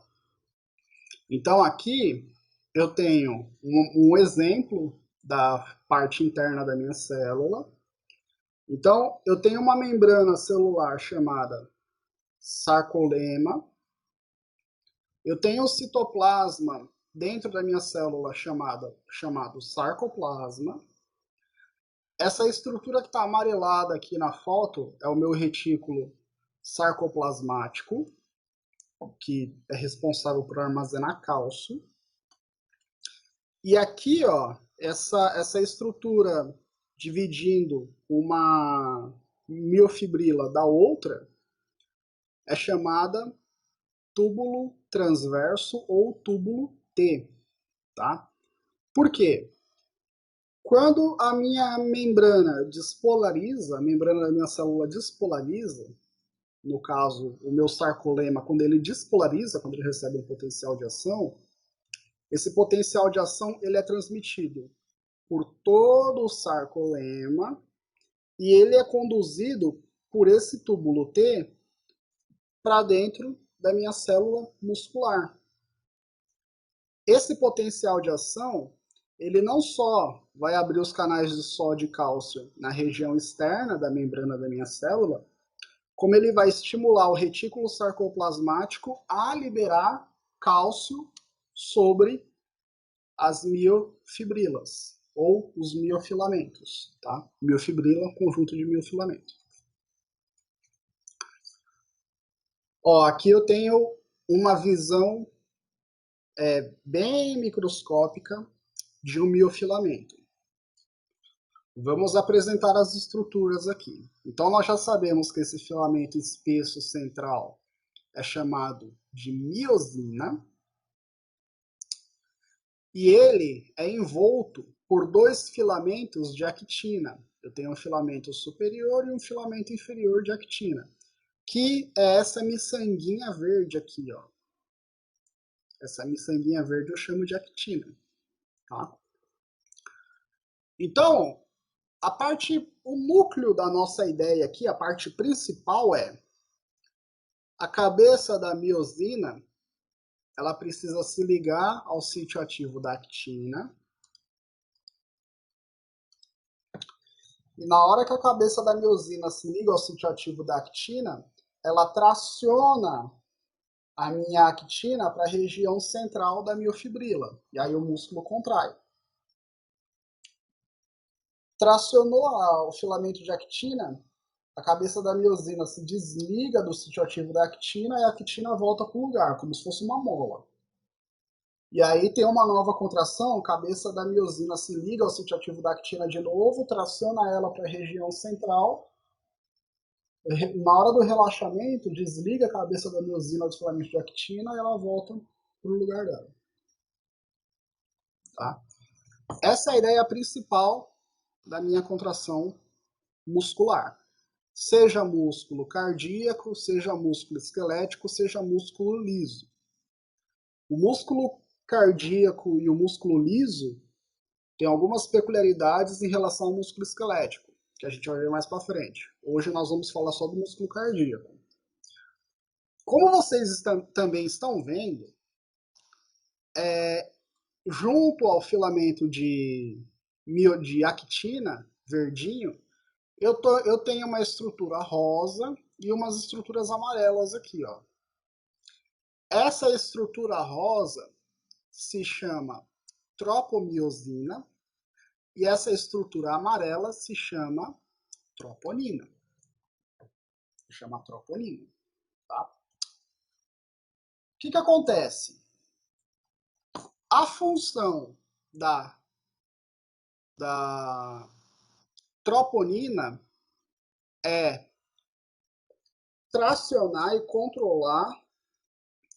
Então aqui eu tenho um exemplo da parte interna da minha célula. Então eu tenho uma membrana celular chamada sarcolema. Eu tenho o citoplasma dentro da minha célula chamado sarcoplasma. Essa estrutura que está amarelada aqui na foto é o meu retículo sarcoplasmático, que é responsável por armazenar cálcio. E aqui, ó, essa estrutura dividindo uma miofibrila da outra é chamada túbulo transverso ou túbulo T, tá? Por quê? Quando a minha membrana despolariza, a membrana da minha célula despolariza, no caso, o meu sarcolema, quando ele despolariza, quando ele recebe um potencial de ação, esse potencial de ação ele é transmitido por todo o sarcolema e ele é conduzido por esse túbulo T para dentro da minha célula muscular. Esse potencial de ação, ele não só vai abrir os canais de sódio e cálcio na região externa da membrana da minha célula, como ele vai estimular o retículo sarcoplasmático a liberar cálcio sobre as miofibrilas, ou os miofilamentos, tá? Miofibrila, conjunto de miofilamentos. Ó, aqui eu tenho uma visão bem microscópica de um miofilamento. Vamos apresentar as estruturas aqui. Então, nós já sabemos que esse filamento espesso central é chamado de miosina. E ele é envolto por dois filamentos de actina. Eu tenho um filamento superior e um filamento inferior de actina, que é essa miçanguinha verde aqui, ó. Essa miçanguinha verde eu chamo de actina, tá? Então, o núcleo da nossa ideia aqui, a parte principal é a cabeça da miosina, ela precisa se ligar ao sítio ativo da actina. E na hora que a cabeça da miosina se liga ao sítio ativo da actina, ela traciona a minha actina para a região central da miofibrila. E aí o músculo contrai. Tracionou o filamento de actina, a cabeça da miosina se desliga do sítio ativo da actina e a actina volta para o lugar, como se fosse uma mola. E aí tem uma nova contração, a cabeça da miosina se liga ao sítio ativo da actina de novo, traciona ela para a região central. Na hora do relaxamento, desliga a cabeça da miosina do filamento de actina e ela volta para o lugar dela. Tá? Essa é a ideia principal da minha contração muscular. Seja músculo cardíaco, seja músculo esquelético, seja músculo liso. O músculo cardíaco e o músculo liso têm algumas peculiaridades em relação ao músculo esquelético, que a gente vai ver mais para frente. Hoje nós vamos falar só do músculo cardíaco. Como vocês também estão vendo, junto ao filamento de actina, verdinho, eu tenho uma estrutura rosa e umas estruturas amarelas aqui, ó. Essa estrutura rosa se chama tropomiosina e essa estrutura amarela se chama troponina. Se chama troponina, tá? O que acontece? A função da troponina é tracionar e controlar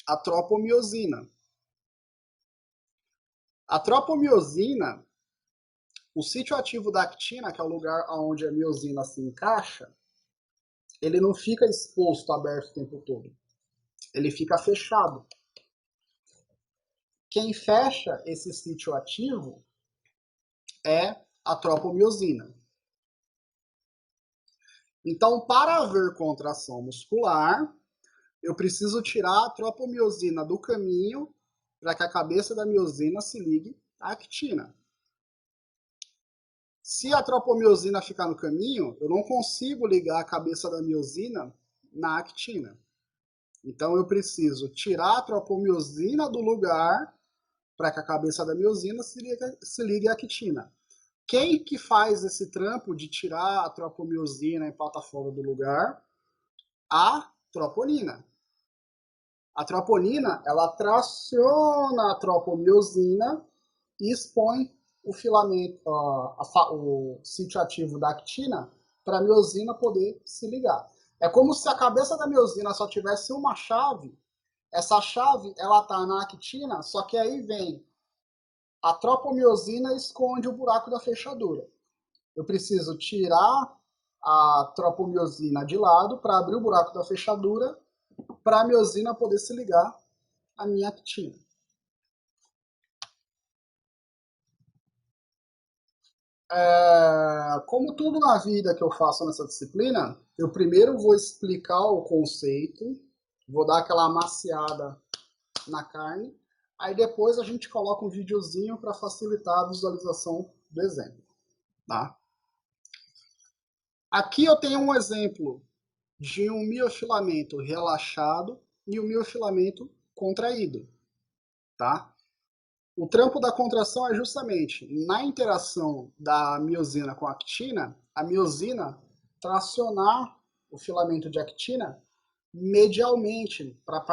a tropomiosina. A tropomiosina, o sítio ativo da actina, que é o lugar onde a miosina se encaixa, ele não fica exposto, aberto o tempo todo. Ele fica fechado. Quem fecha esse sítio ativo é a tropomiosina. Então, para haver contração muscular, eu preciso tirar a tropomiosina do caminho para que a cabeça da miosina se ligue à actina. Se a tropomiosina ficar no caminho, eu não consigo ligar a cabeça da miosina na actina. Então, eu preciso tirar a tropomiosina do lugar para que a cabeça da miosina se ligue à actina. Quem que faz esse trampo de tirar a tropomiosina e fora do lugar? A troponina. A troponina, ela traciona a tropomiosina e expõe o filamento, o sítio ativo da actina para a miosina poder se ligar. É como se a cabeça da miosina só tivesse uma chave. Essa chave, ela está na actina, só que aí vem a tropomiosina e esconde o buraco da fechadura. Eu preciso tirar a tropomiosina de lado para abrir o buraco da fechadura para a miosina poder se ligar à minha actina. Como tudo na vida que eu faço nessa disciplina, eu primeiro vou explicar o conceito, vou dar aquela amaciada na carne, aí depois a gente coloca um videozinho para facilitar a visualização do exemplo. Tá? Aqui eu tenho um exemplo de um miofilamento relaxado e um miofilamento contraído. Tá? O trampo da contração é justamente na interação da miosina com a actina, a miosina tracionar o filamento de actina medialmente para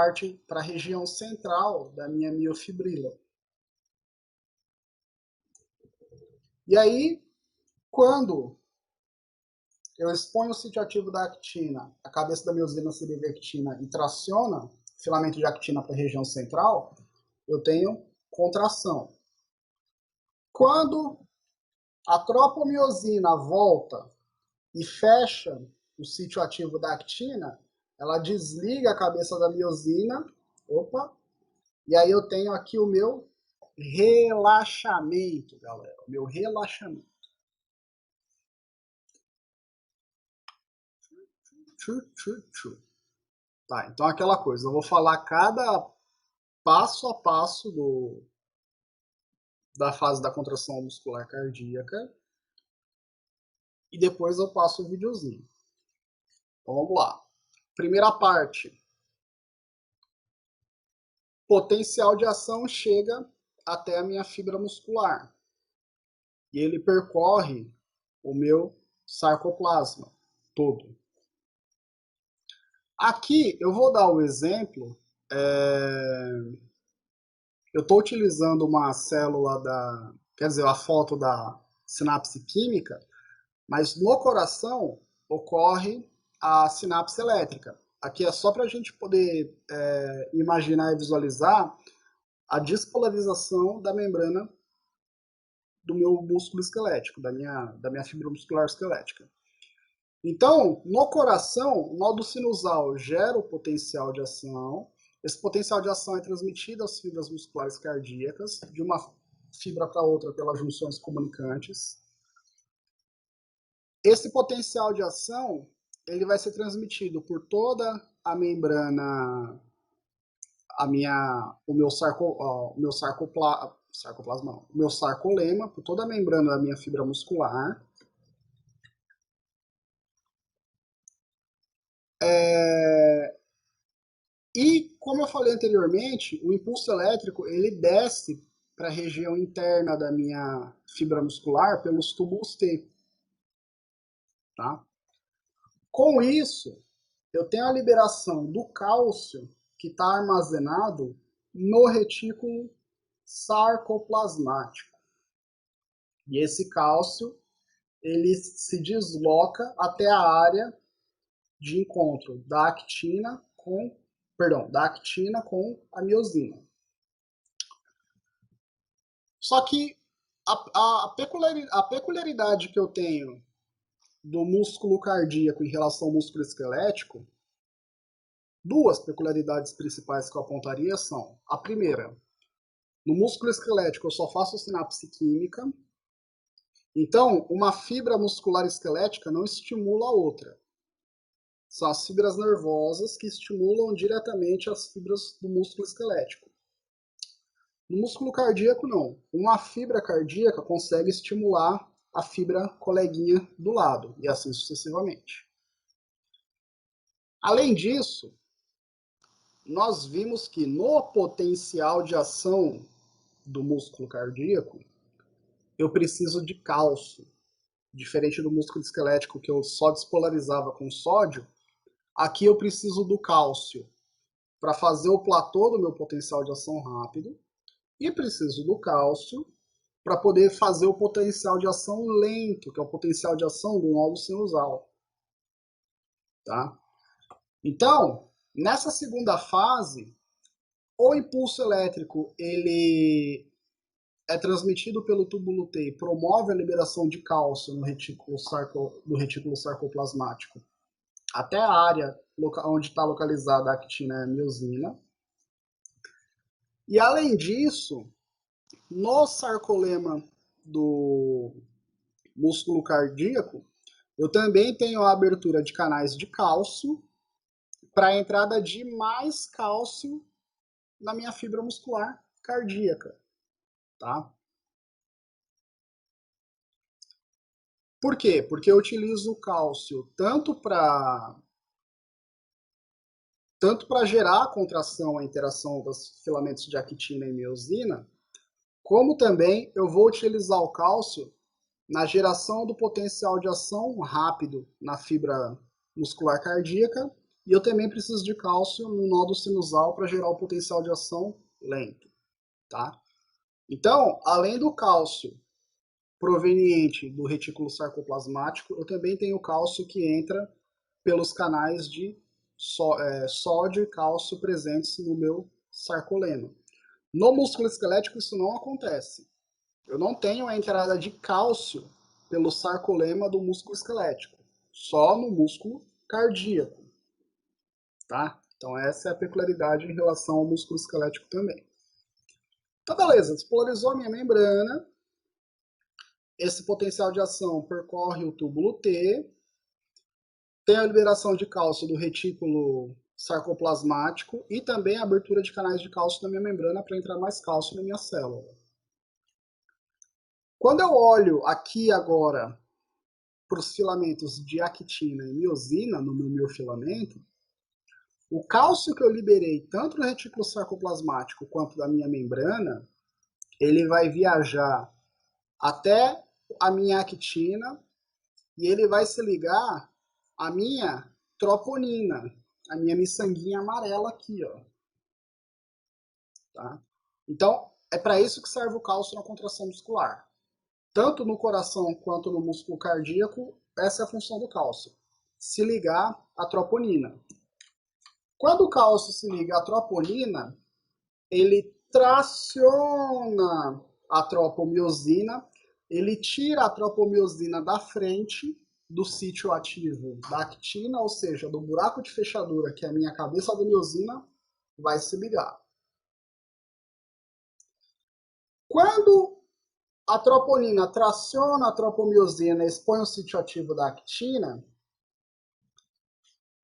a região central da minha miofibrila. E aí, quando eu exponho o sítio ativo da actina, a cabeça da miosina se liga à actina e traciona o filamento de actina para a região central, eu tenho contração. Quando a tropomiosina volta e fecha o sítio ativo da actina, ela desliga a cabeça da miosina, opa, e aí eu tenho aqui o meu relaxamento, galera, o meu relaxamento. Tá, então aquela coisa, eu vou falar cada passo a passo da fase da contração muscular cardíaca e depois eu passo o videozinho. Então vamos lá. Primeira parte. Potencial de ação chega até a minha fibra muscular. E ele percorre o meu sarcoplasma todo. Aqui eu vou dar o exemplo. Eu estou utilizando uma célula quer dizer, a foto da sinapse química, mas no coração ocorre a sinapse elétrica. Aqui é só para a gente poder imaginar e visualizar a despolarização da membrana do meu músculo esquelético, da minha fibra muscular esquelética. Então, no coração, o nódulo sinusal gera o potencial de ação. Esse potencial de ação é transmitido às fibras musculares cardíacas, de uma fibra para outra pelas junções comunicantes. Esse potencial de ação ele vai ser transmitido por toda a membrana, o meu sarcolema, por toda a membrana da minha fibra muscular. E, como eu falei anteriormente, o impulso elétrico ele desce para a região interna da minha fibra muscular pelos túbulos T. Tá? Com isso, eu tenho a liberação do cálcio que está armazenado no retículo sarcoplasmático. E esse cálcio ele se desloca até a área de encontro da actina com a miosina. Só que a peculiaridade que eu tenho do músculo cardíaco em relação ao músculo esquelético, duas peculiaridades principais que eu apontaria são: a primeira, no músculo esquelético eu só faço sinapse química, então uma fibra muscular esquelética não estimula a outra. São as fibras nervosas que estimulam diretamente as fibras do músculo esquelético. No músculo cardíaco, não. Uma fibra cardíaca consegue estimular a fibra coleguinha do lado, e assim sucessivamente. Além disso, nós vimos que no potencial de ação do músculo cardíaco, eu preciso de cálcio. Diferente do músculo esquelético que eu só despolarizava com sódio, aqui eu preciso do cálcio para fazer o platô do meu potencial de ação rápido e preciso do cálcio para poder fazer o potencial de ação lento, que é o potencial de ação do nódulo sinusal. Tá? Então, nessa segunda fase, o impulso elétrico ele é transmitido pelo túbulo T e promove a liberação de cálcio no retículo sarcoplasmático até a área onde está localizada a actina e a miosina. E além disso, no sarcolema do músculo cardíaco, eu também tenho a abertura de canais de cálcio para a entrada de mais cálcio na minha fibra muscular cardíaca, tá? Por quê? Porque eu utilizo o cálcio tanto para gerar a contração, a interação dos filamentos de actina e miosina, como também eu vou utilizar o cálcio na geração do potencial de ação rápido na fibra muscular cardíaca, e eu também preciso de cálcio no nódulo sinusal para gerar o potencial de ação lento, tá? Então, além do cálcio proveniente do retículo sarcoplasmático, eu também tenho cálcio que entra pelos canais de sódio e cálcio presentes no meu sarcolema. No músculo esquelético isso não acontece. Eu não tenho a entrada de cálcio pelo sarcolema do músculo esquelético, só no músculo cardíaco, tá? Então essa é a peculiaridade em relação ao músculo esquelético também. Então beleza, despolarizou a minha membrana, esse potencial de ação percorre o túbulo T, tem a liberação de cálcio do retículo sarcoplasmático e também a abertura de canais de cálcio na minha membrana para entrar mais cálcio na minha célula. Quando eu olho aqui agora para os filamentos de actina e miosina no meu miofilamento, o cálcio que eu liberei tanto no retículo sarcoplasmático quanto da minha membrana, ele vai viajar até a minha actina e ele vai se ligar à minha troponina, a minha miçanguinha amarela aqui, ó. Tá? Então, é para isso que serve o cálcio na contração muscular. Tanto no coração quanto no músculo cardíaco, essa é a função do cálcio. Se ligar à troponina. Quando o cálcio se liga à troponina, ele traciona a tropomiosina, ele tira a tropomiosina da frente do sítio ativo da actina, ou seja, do buraco de fechadura que é a minha cabeça da miosina, vai se ligar. Quando a troponina traciona a tropomiosina e expõe o sítio ativo da actina,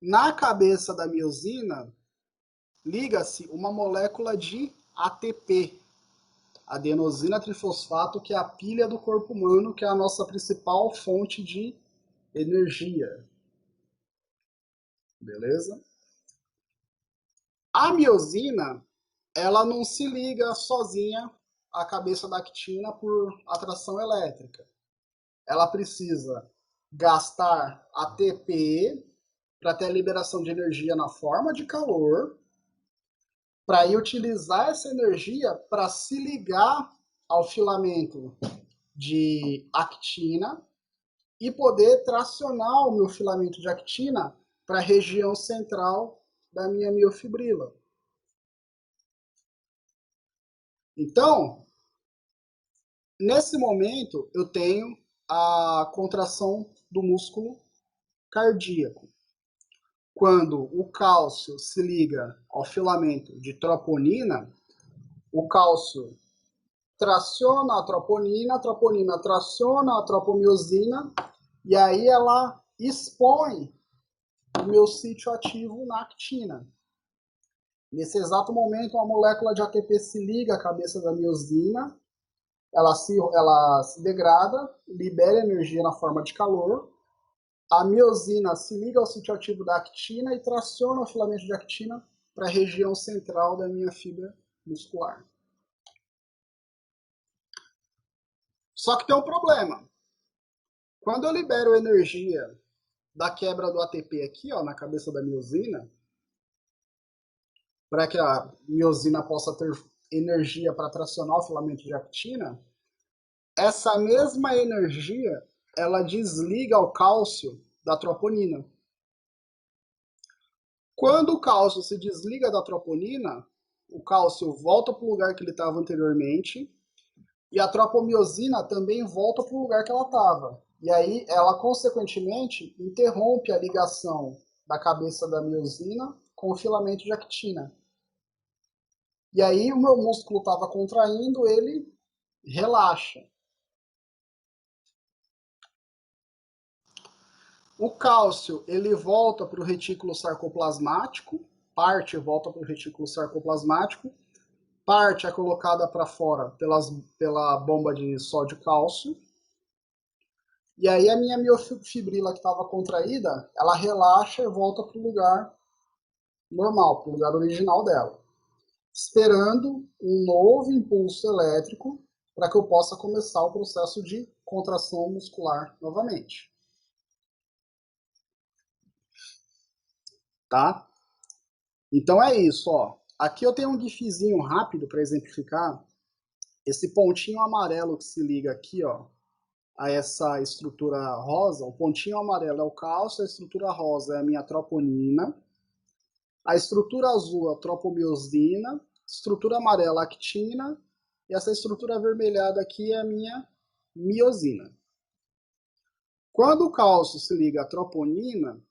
na cabeça da miosina liga-se uma molécula de ATP, adenosina trifosfato, que é a pilha do corpo humano, que é a nossa principal fonte de energia. Beleza? A miosina, ela não se liga sozinha à cabeça da actina por atração elétrica. Ela precisa gastar ATP para ter a liberação de energia na forma de calor, para ir utilizar essa energia para se ligar ao filamento de actina e poder tracionar o meu filamento de actina para a região central da minha miofibrila. Então, nesse momento, eu tenho a contração do músculo cardíaco. Quando o cálcio se liga ao filamento de troponina, o cálcio traciona a troponina traciona a tropomiosina, e aí ela expõe o meu sítio ativo na actina. Nesse exato momento, a molécula de ATP se liga à cabeça da miosina, ela se degrada, libera energia na forma de calor, a miosina se liga ao sítio ativo da actina e traciona o filamento de actina para a região central da minha fibra muscular. Só que tem um problema. Quando eu libero energia da quebra do ATP aqui, ó, na cabeça da miosina, para que a miosina possa ter energia para tracionar o filamento de actina, essa mesma energia ela desliga o cálcio da troponina. Quando o cálcio se desliga da troponina, o cálcio volta para o lugar que ele estava anteriormente e a tropomiosina também volta para o lugar que ela estava. E aí ela, consequentemente, interrompe a ligação da cabeça da miosina com o filamento de actina. E aí o meu músculo estava contraindo, ele relaxa. O cálcio ele volta para o retículo sarcoplasmático, parte volta para o retículo sarcoplasmático, parte é colocada para fora pela bomba de sódio cálcio. E aí a minha miofibrila que estava contraída, ela relaxa e volta para o lugar normal, para o lugar original dela, esperando um novo impulso elétrico para que eu possa começar o processo de contração muscular novamente. Tá? Então é isso, ó. Aqui eu tenho um gifzinho rápido para exemplificar. Esse pontinho amarelo que se liga aqui, ó, a essa estrutura rosa, o pontinho amarelo é o cálcio, a estrutura rosa é a minha troponina, a estrutura azul é a tropomiosina, estrutura amarela a actina, e essa estrutura avermelhada aqui é a minha miosina. Quando o cálcio se liga à troponina,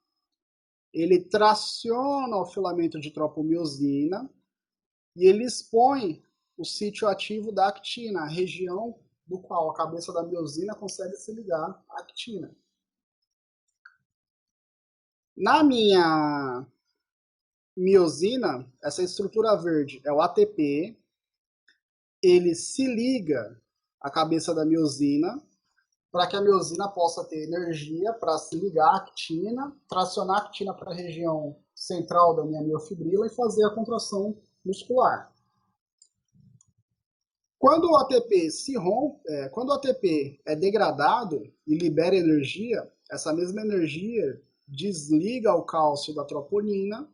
ele traciona o filamento de tropomiosina e ele expõe o sítio ativo da actina, a região do qual a cabeça da miosina consegue se ligar à actina. Na minha miosina, essa estrutura verde é o ATP, ele se liga à cabeça da miosina para que a miosina possa ter energia para se ligar à actina, tracionar a actina para a região central da minha miofibrila e fazer a contração muscular. Quando o ATP se rompe, quando o ATP é degradado e libera energia, essa mesma energia desliga o cálcio da troponina,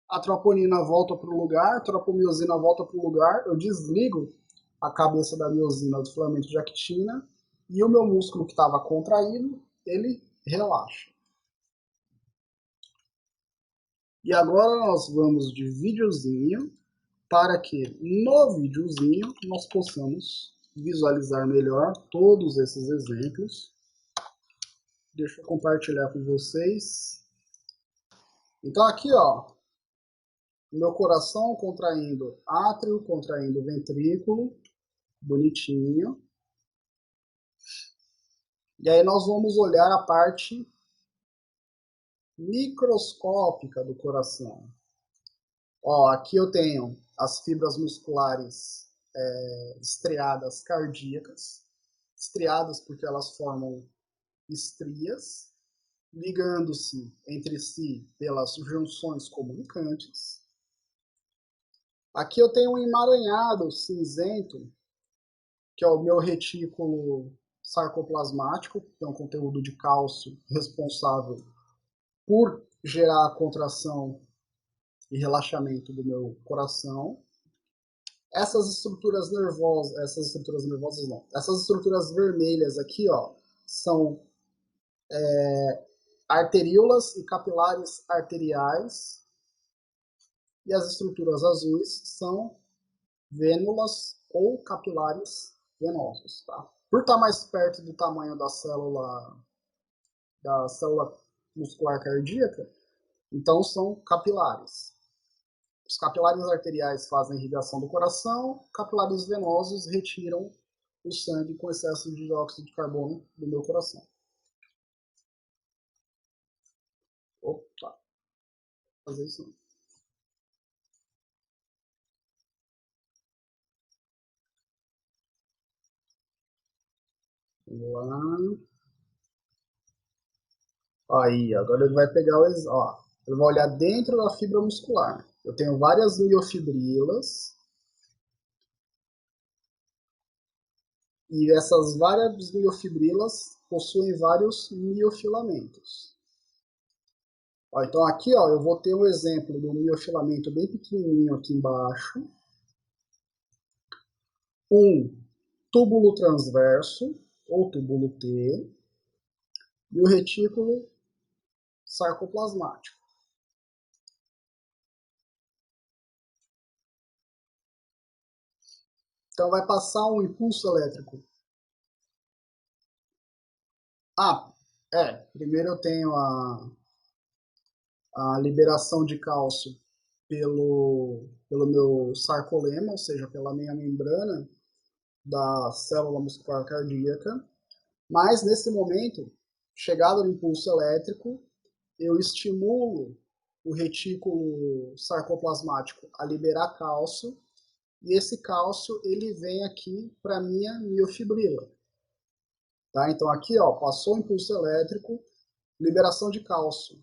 a troponina volta para o lugar, a tropomiosina volta para o lugar, eu desligo a cabeça da miosina do filamento de actina e o meu músculo que estava contraído, ele relaxa. E agora nós vamos de videozinho para que no videozinho nós possamos visualizar melhor todos esses exemplos. Deixa eu compartilhar com vocês. Então aqui, ó, meu coração contraindo átrio, contraindo ventrículo, bonitinho. E aí nós vamos olhar a parte microscópica do coração. Ó, aqui eu tenho as fibras musculares estriadas cardíacas, estriadas porque elas formam estrias, ligando-se entre si pelas junções comunicantes. Aqui eu tenho um emaranhado cinzento, que é o meu retículo sarcoplasmático, que é um conteúdo de cálcio responsável por gerar a contração e relaxamento do meu coração. Essas estruturas vermelhas aqui, ó, são arteríolas e capilares arteriais, e as estruturas azuis são vênulas ou capilares venosos, tá? Por estar mais perto do tamanho da célula muscular cardíaca, então são capilares. Os capilares arteriais fazem a irrigação do coração, capilares venosos retiram o sangue com excesso de dióxido de carbono do meu coração. Opa, vou fazer isso não. Vamos lá. Aí, agora ele vai pegar ele vai olhar dentro da fibra muscular. Eu tenho várias miofibrilas. E essas várias miofibrilas possuem vários miofilamentos. Ó, então aqui ó, eu vou ter um exemplo do miofilamento bem pequenininho aqui embaixo. Um túbulo transverso, ou túbulo T, e o retículo sarcoplasmático. Então vai passar um impulso elétrico. Primeiro eu tenho a liberação de cálcio pelo meu sarcolema, ou seja, pela minha membrana da célula muscular cardíaca. Mas nesse momento, chegado no impulso elétrico, eu estimulo o retículo sarcoplasmático a liberar cálcio, e esse cálcio ele vem aqui para a minha miofibrila. Tá? Então aqui ó, passou o impulso elétrico, liberação de cálcio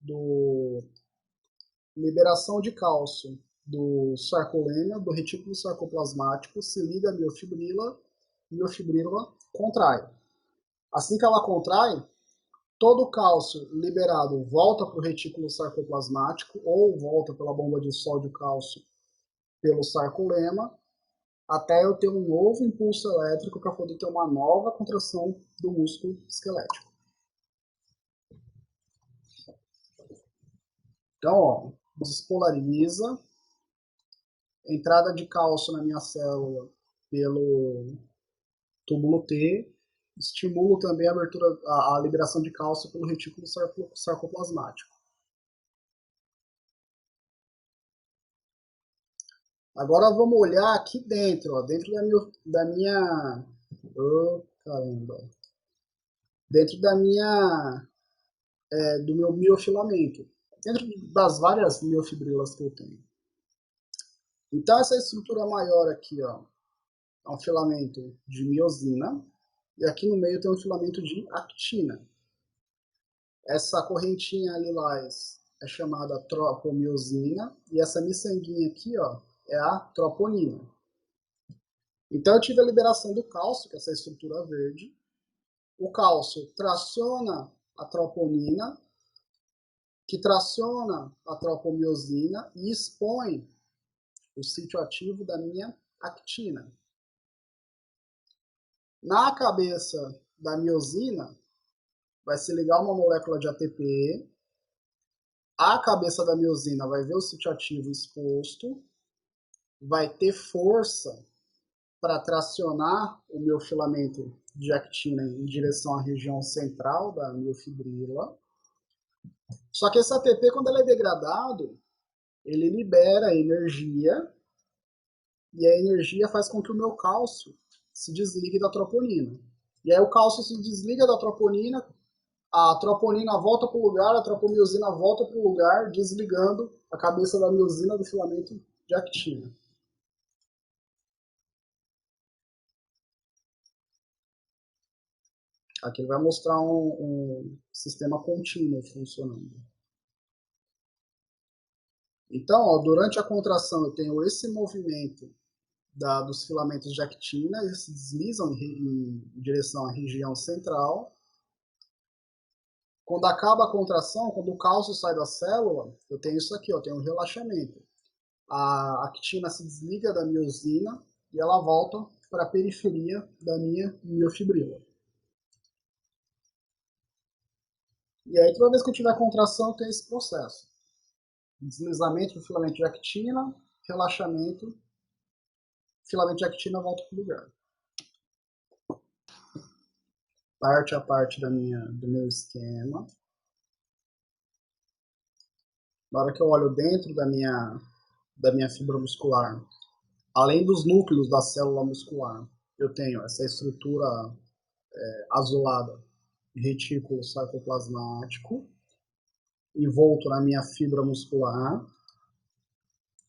do sarcolema, do retículo sarcoplasmático, se liga à miofibrila contrai. Assim que ela contrai, todo o cálcio liberado volta para o retículo sarcoplasmático ou volta pela bomba de sódio cálcio pelo sarcolema, até eu ter um novo impulso elétrico para poder ter uma nova contração do músculo esquelético. Então, ó, despolariza, entrada de cálcio na minha célula pelo túbulo T, estimulo também a abertura, a liberação de cálcio pelo retículo sarcoplasmático. Agora vamos olhar aqui dentro, ó, dentro dentro do meu miofilamento, dentro das várias miofibrilas que eu tenho. Então essa estrutura maior aqui, ó, é um filamento de miosina, e aqui no meio tem um filamento de actina. Essa correntinha lilás é chamada tropomiosina, e essa miçanguinha aqui, ó, é a troponina. Então eu tive a liberação do cálcio, que é essa estrutura verde. O cálcio traciona a troponina, que traciona a tropomiosina e expõe o sítio ativo da minha actina. Na cabeça da miosina vai se ligar uma molécula de ATP, a cabeça da miosina vai ver o sítio ativo exposto, vai ter força para tracionar o meu filamento de actina em direção à região central da miofibrila. Só que esse ATP, quando ele é degradado, ele libera energia, e a energia faz com que o meu cálcio se desligue da troponina. E aí o cálcio se desliga da troponina, a troponina volta para o lugar, a tropomiosina volta para o lugar, desligando a cabeça da miosina do filamento de actina. Aqui ele vai mostrar um sistema contínuo funcionando. Então, ó, durante a contração eu tenho esse movimento dos filamentos de actina, eles se deslizam em direção à região central. Quando acaba a contração, quando o cálcio sai da célula, eu tenho isso aqui, eu tenho um relaxamento. A actina se desliga da miosina e ela volta para a periferia da minha miofibrila. E aí, toda vez que eu tiver contração, eu tenho esse processo. Deslizamento do filamento de actina, relaxamento, filamento de actina volta para o lugar. Parte a parte do meu esquema. Na hora que eu olho dentro da minha fibra muscular, além dos núcleos da célula muscular, eu tenho essa estrutura azulada, retículo sarcoplasmático, envolto na minha fibra muscular,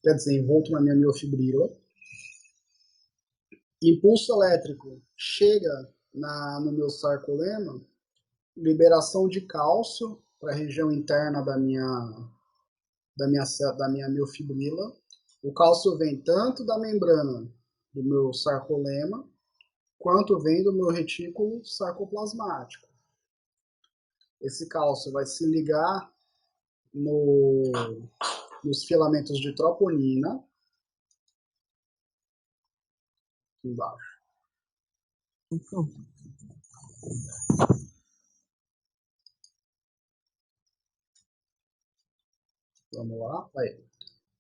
quer dizer, envolto na minha miofibrila. Impulso elétrico chega no meu sarcolema, liberação de cálcio para a região interna da minha miofibrila. O cálcio vem tanto da membrana do meu sarcolema, quanto vem do meu retículo sarcoplasmático. Esse cálcio vai se ligar no, nos filamentos de troponina, aqui embaixo. Vamos lá. Aí.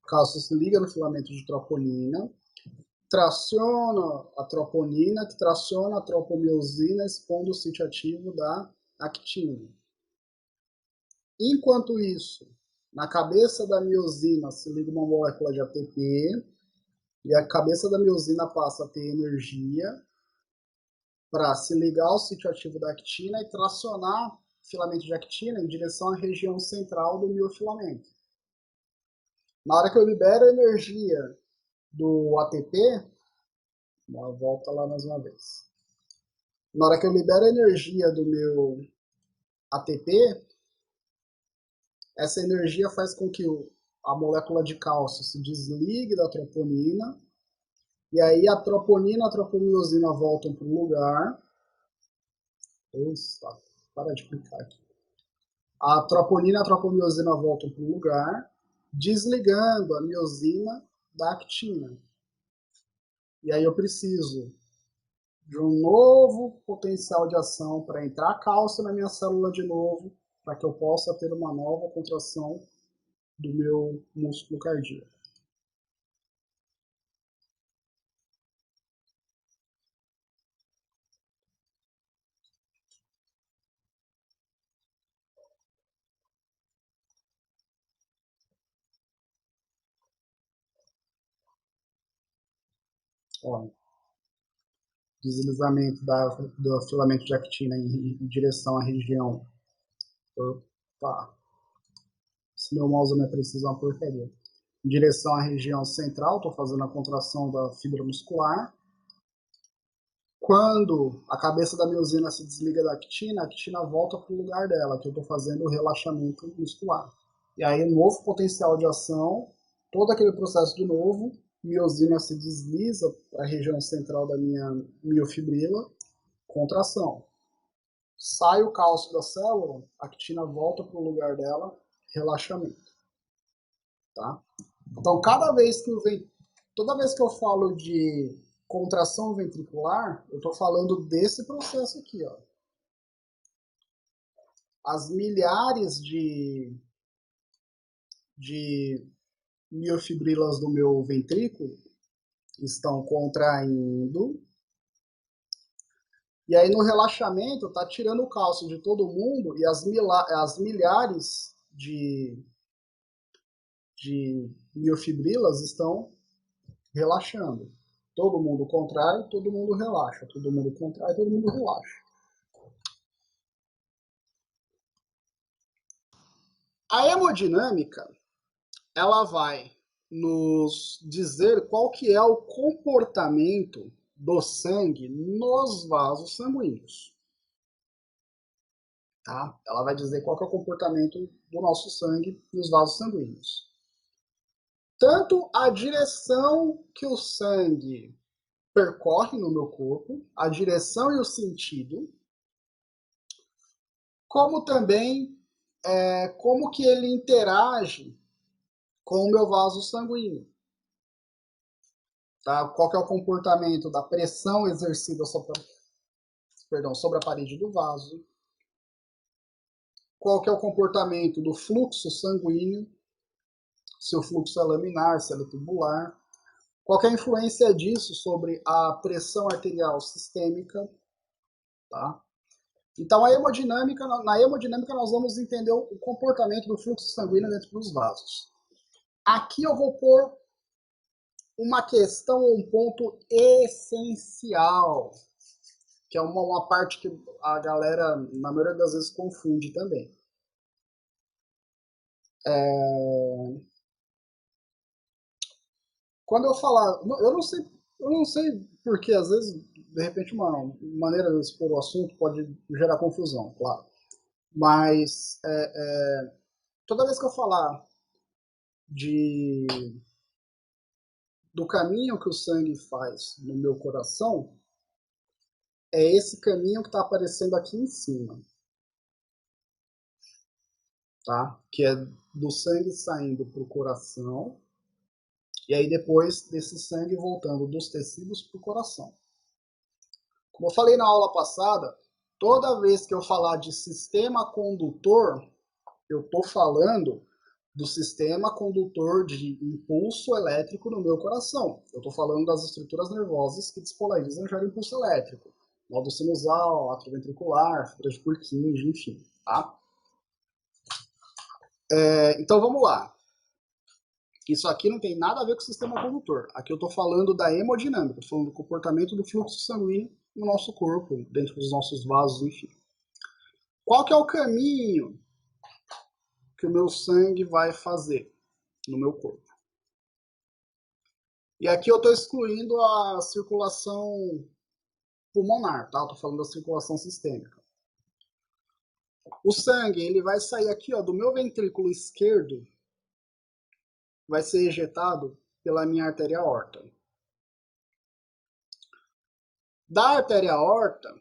O cálcio se liga no filamento de troponina, traciona a troponina, que traciona a tropomiosina, expondo o sítio ativo da actina. Enquanto isso, na cabeça da miosina se liga uma molécula de ATP, e a cabeça da miosina passa a ter energia para se ligar ao sítio ativo da actina e tracionar o filamento de actina em direção à região central do miofilamento. Na hora que eu libero a energia do ATP, volta lá mais uma vez. Na hora que eu libero a energia do meu ATP, essa energia faz com que a molécula de cálcio se desligue da troponina, e aí a troponina e a tropomiosina voltam para o lugar. Nossa, para de clicar aqui. A troponina e a tropomiosina voltam para o lugar, desligando a miosina da actina. E aí eu preciso de um novo potencial de ação para entrar cálcio na minha célula de novo, para que eu possa ter uma nova contração do meu músculo cardíaco. Ó, deslizamento do filamento de actina em direção à região. Opa, esse meu mouse não é preciso, é uma porcaria. Em direção à região central, estou fazendo a contração da fibra muscular. Quando a cabeça da miosina se desliga da actina, a actina volta para o lugar dela, que eu estou fazendo o relaxamento muscular. E aí, novo potencial de ação, todo aquele processo de novo, miosina se desliza para a região central da minha miofibrila, contração. Sai o cálcio da célula, a actina volta para o lugar dela, relaxamento. Tá? Então, toda vez que eu falo de contração ventricular, eu estou falando desse processo aqui, ó. As milhares de miofibrilas do meu ventrículo estão contraindo. E aí no relaxamento tá tirando o cálcio de todo mundo e as milhares de miofibrilas estão relaxando. Todo mundo contrai, todo mundo relaxa. Todo mundo contrai, todo mundo relaxa. A hemodinâmica, ela vai nos dizer qual que é o comportamento do sangue nos vasos sanguíneos. Tá? Ela vai dizer qual que é o comportamento do nosso sangue nos vasos sanguíneos. Tanto a direção que o sangue percorre no meu corpo, a direção e o sentido, como também como que ele interage com o meu vaso sanguíneo. Tá? Qual que é o comportamento da pressão exercida sobre a parede do vaso. Qual que é o comportamento do fluxo sanguíneo, se o fluxo é laminar, se ele é tubular. Qual que é a influência disso sobre a pressão arterial sistêmica. Tá? Então, na hemodinâmica nós vamos entender o comportamento do fluxo sanguíneo dentro dos vasos. Aqui eu vou pôr uma questão, um ponto essencial, que é uma parte que a galera, na maioria das vezes, confunde também. Quando eu falar, eu não sei porque às vezes, de repente, uma maneira de expor o assunto pode gerar confusão, claro. Mas toda vez que eu falar do caminho que o sangue faz no meu coração, é esse caminho que está aparecendo aqui em cima, tá? Que é do sangue saindo para o coração, e aí depois desse sangue voltando dos tecidos para o coração. Como eu falei na aula passada, toda vez que eu falar de sistema condutor, eu estou falando do sistema condutor de impulso elétrico no meu coração. Eu estou falando das estruturas nervosas que despolarizam e geram impulso elétrico. Nódulo sinusal, átrio ventricular, fibra de Purkinje, enfim. Tá? Então vamos lá. Isso aqui não tem nada a ver com o sistema condutor. Aqui eu estou falando da hemodinâmica, estou falando do comportamento do fluxo sanguíneo no nosso corpo, dentro dos nossos vasos, enfim. Qual que é o caminho que o meu sangue vai fazer no meu corpo? E aqui eu estou excluindo a circulação pulmonar, tá? Eu estou falando da circulação sistêmica. O sangue, ele vai sair aqui, ó, do meu ventrículo esquerdo, vai ser ejetado pela minha artéria aorta. Da artéria aorta,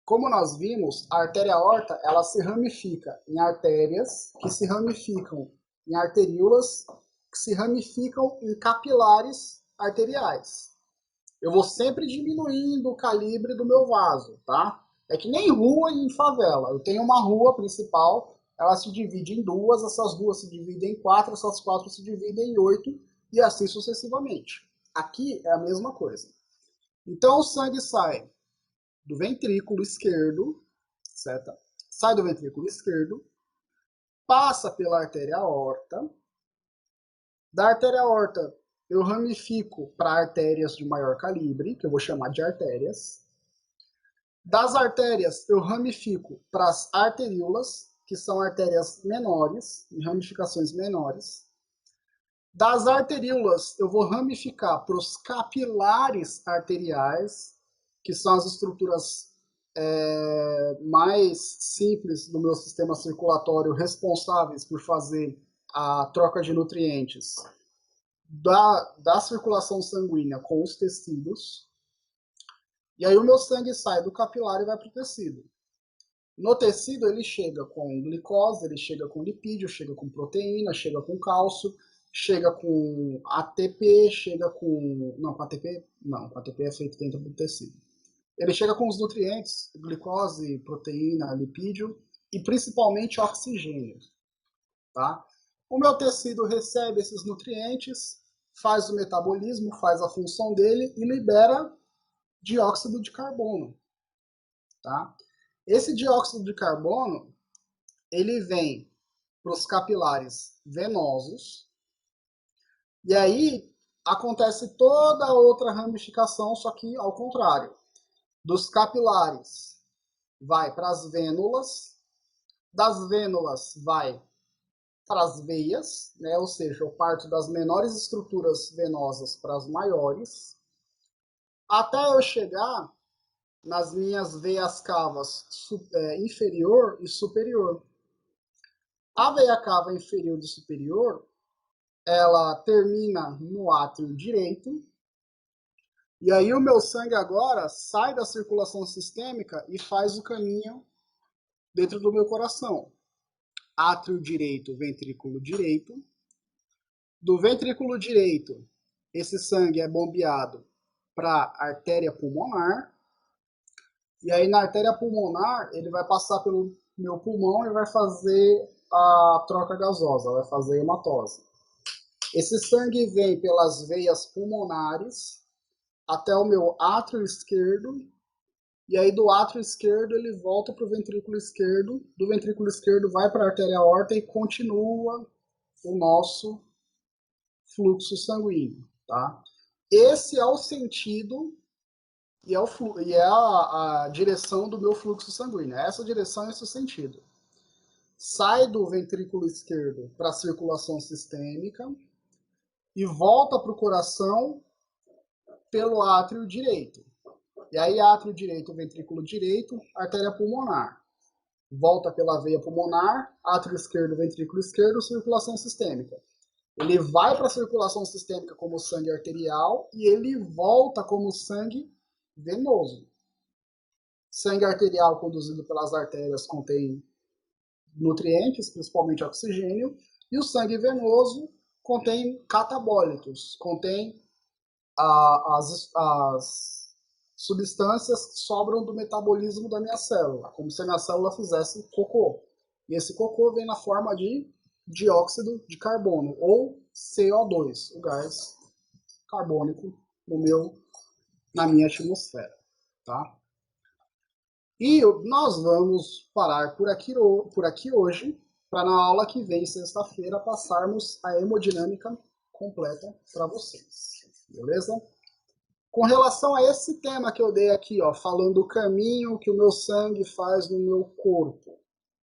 como nós vimos, a artéria aorta, ela se ramifica em artérias, que se ramificam em arteríolas, que se ramificam em capilares arteriais. Eu vou sempre diminuindo o calibre do meu vaso, tá? É que nem rua em favela. Eu tenho uma rua principal, ela se divide em duas, essas duas se dividem em quatro, essas quatro se dividem em oito, e assim sucessivamente. Aqui é a mesma coisa. Então o sangue sai do ventrículo esquerdo, certo? Sai do ventrículo esquerdo, passa pela artéria aorta. Da artéria aorta, eu ramifico para artérias de maior calibre, que eu vou chamar de artérias. Das artérias, eu ramifico para as arteríolas, que são artérias menores, em ramificações menores. Das arteríolas, eu vou ramificar para os capilares arteriais, que são as estruturas mais simples do meu sistema circulatório, responsáveis por fazer a troca de nutrientes da circulação sanguínea com os tecidos. E aí o meu sangue sai do capilar e vai para o tecido. No tecido ele chega com glicose, ele chega com lipídio, chega com proteína, chega com cálcio, chega com ATP, chega com... Não, com ATP não, com ATP é feito dentro do tecido. Ele chega com os nutrientes, glicose, proteína, lipídio e principalmente oxigênio. Tá? O meu tecido recebe esses nutrientes, faz o metabolismo, faz a função dele e libera dióxido de carbono. Tá? Esse dióxido de carbono, ele vem para os capilares venosos, e aí acontece toda outra ramificação, só que ao contrário. Dos capilares vai para as vênulas, das vênulas vai para as veias, né? Ou seja, eu parto das menores estruturas venosas para as maiores, até eu chegar nas minhas veias cavas inferior e superior. A veia cava inferior e superior, ela termina no átrio direito, e aí o meu sangue agora sai da circulação sistêmica e faz o caminho dentro do meu coração. Átrio direito, ventrículo direito. Do ventrículo direito, esse sangue é bombeado para a artéria pulmonar. E aí na artéria pulmonar, ele vai passar pelo meu pulmão e vai fazer a troca gasosa, vai fazer a hematose. Esse sangue vem pelas veias pulmonares até o meu átrio esquerdo, e aí do átrio esquerdo ele volta para o ventrículo esquerdo, do ventrículo esquerdo vai para a artéria aorta e continua o nosso fluxo sanguíneo. Tá? Esse é o sentido e é a direção do meu fluxo sanguíneo. Essa direção e esse sentido. Sai do ventrículo esquerdo para a circulação sistêmica e volta para o coração pelo átrio direito. E aí, átrio direito, ventrículo direito, artéria pulmonar. Volta pela veia pulmonar, átrio esquerdo, ventrículo esquerdo, circulação sistêmica. Ele vai para a circulação sistêmica como sangue arterial e ele volta como sangue venoso. Sangue arterial conduzido pelas artérias contém nutrientes, principalmente oxigênio, e o sangue venoso contém catabólitos, contém as substâncias que sobram do metabolismo da minha célula, como se a minha célula fizesse cocô. E esse cocô vem na forma de dióxido de carbono, ou CO2, o gás carbônico na minha atmosfera. Tá? E nós vamos parar por aqui hoje, para na aula que vem, sexta-feira, passarmos a hemodinâmica completa para vocês. Beleza? Com relação a esse tema que eu dei aqui, ó, falando o caminho que o meu sangue faz no meu corpo,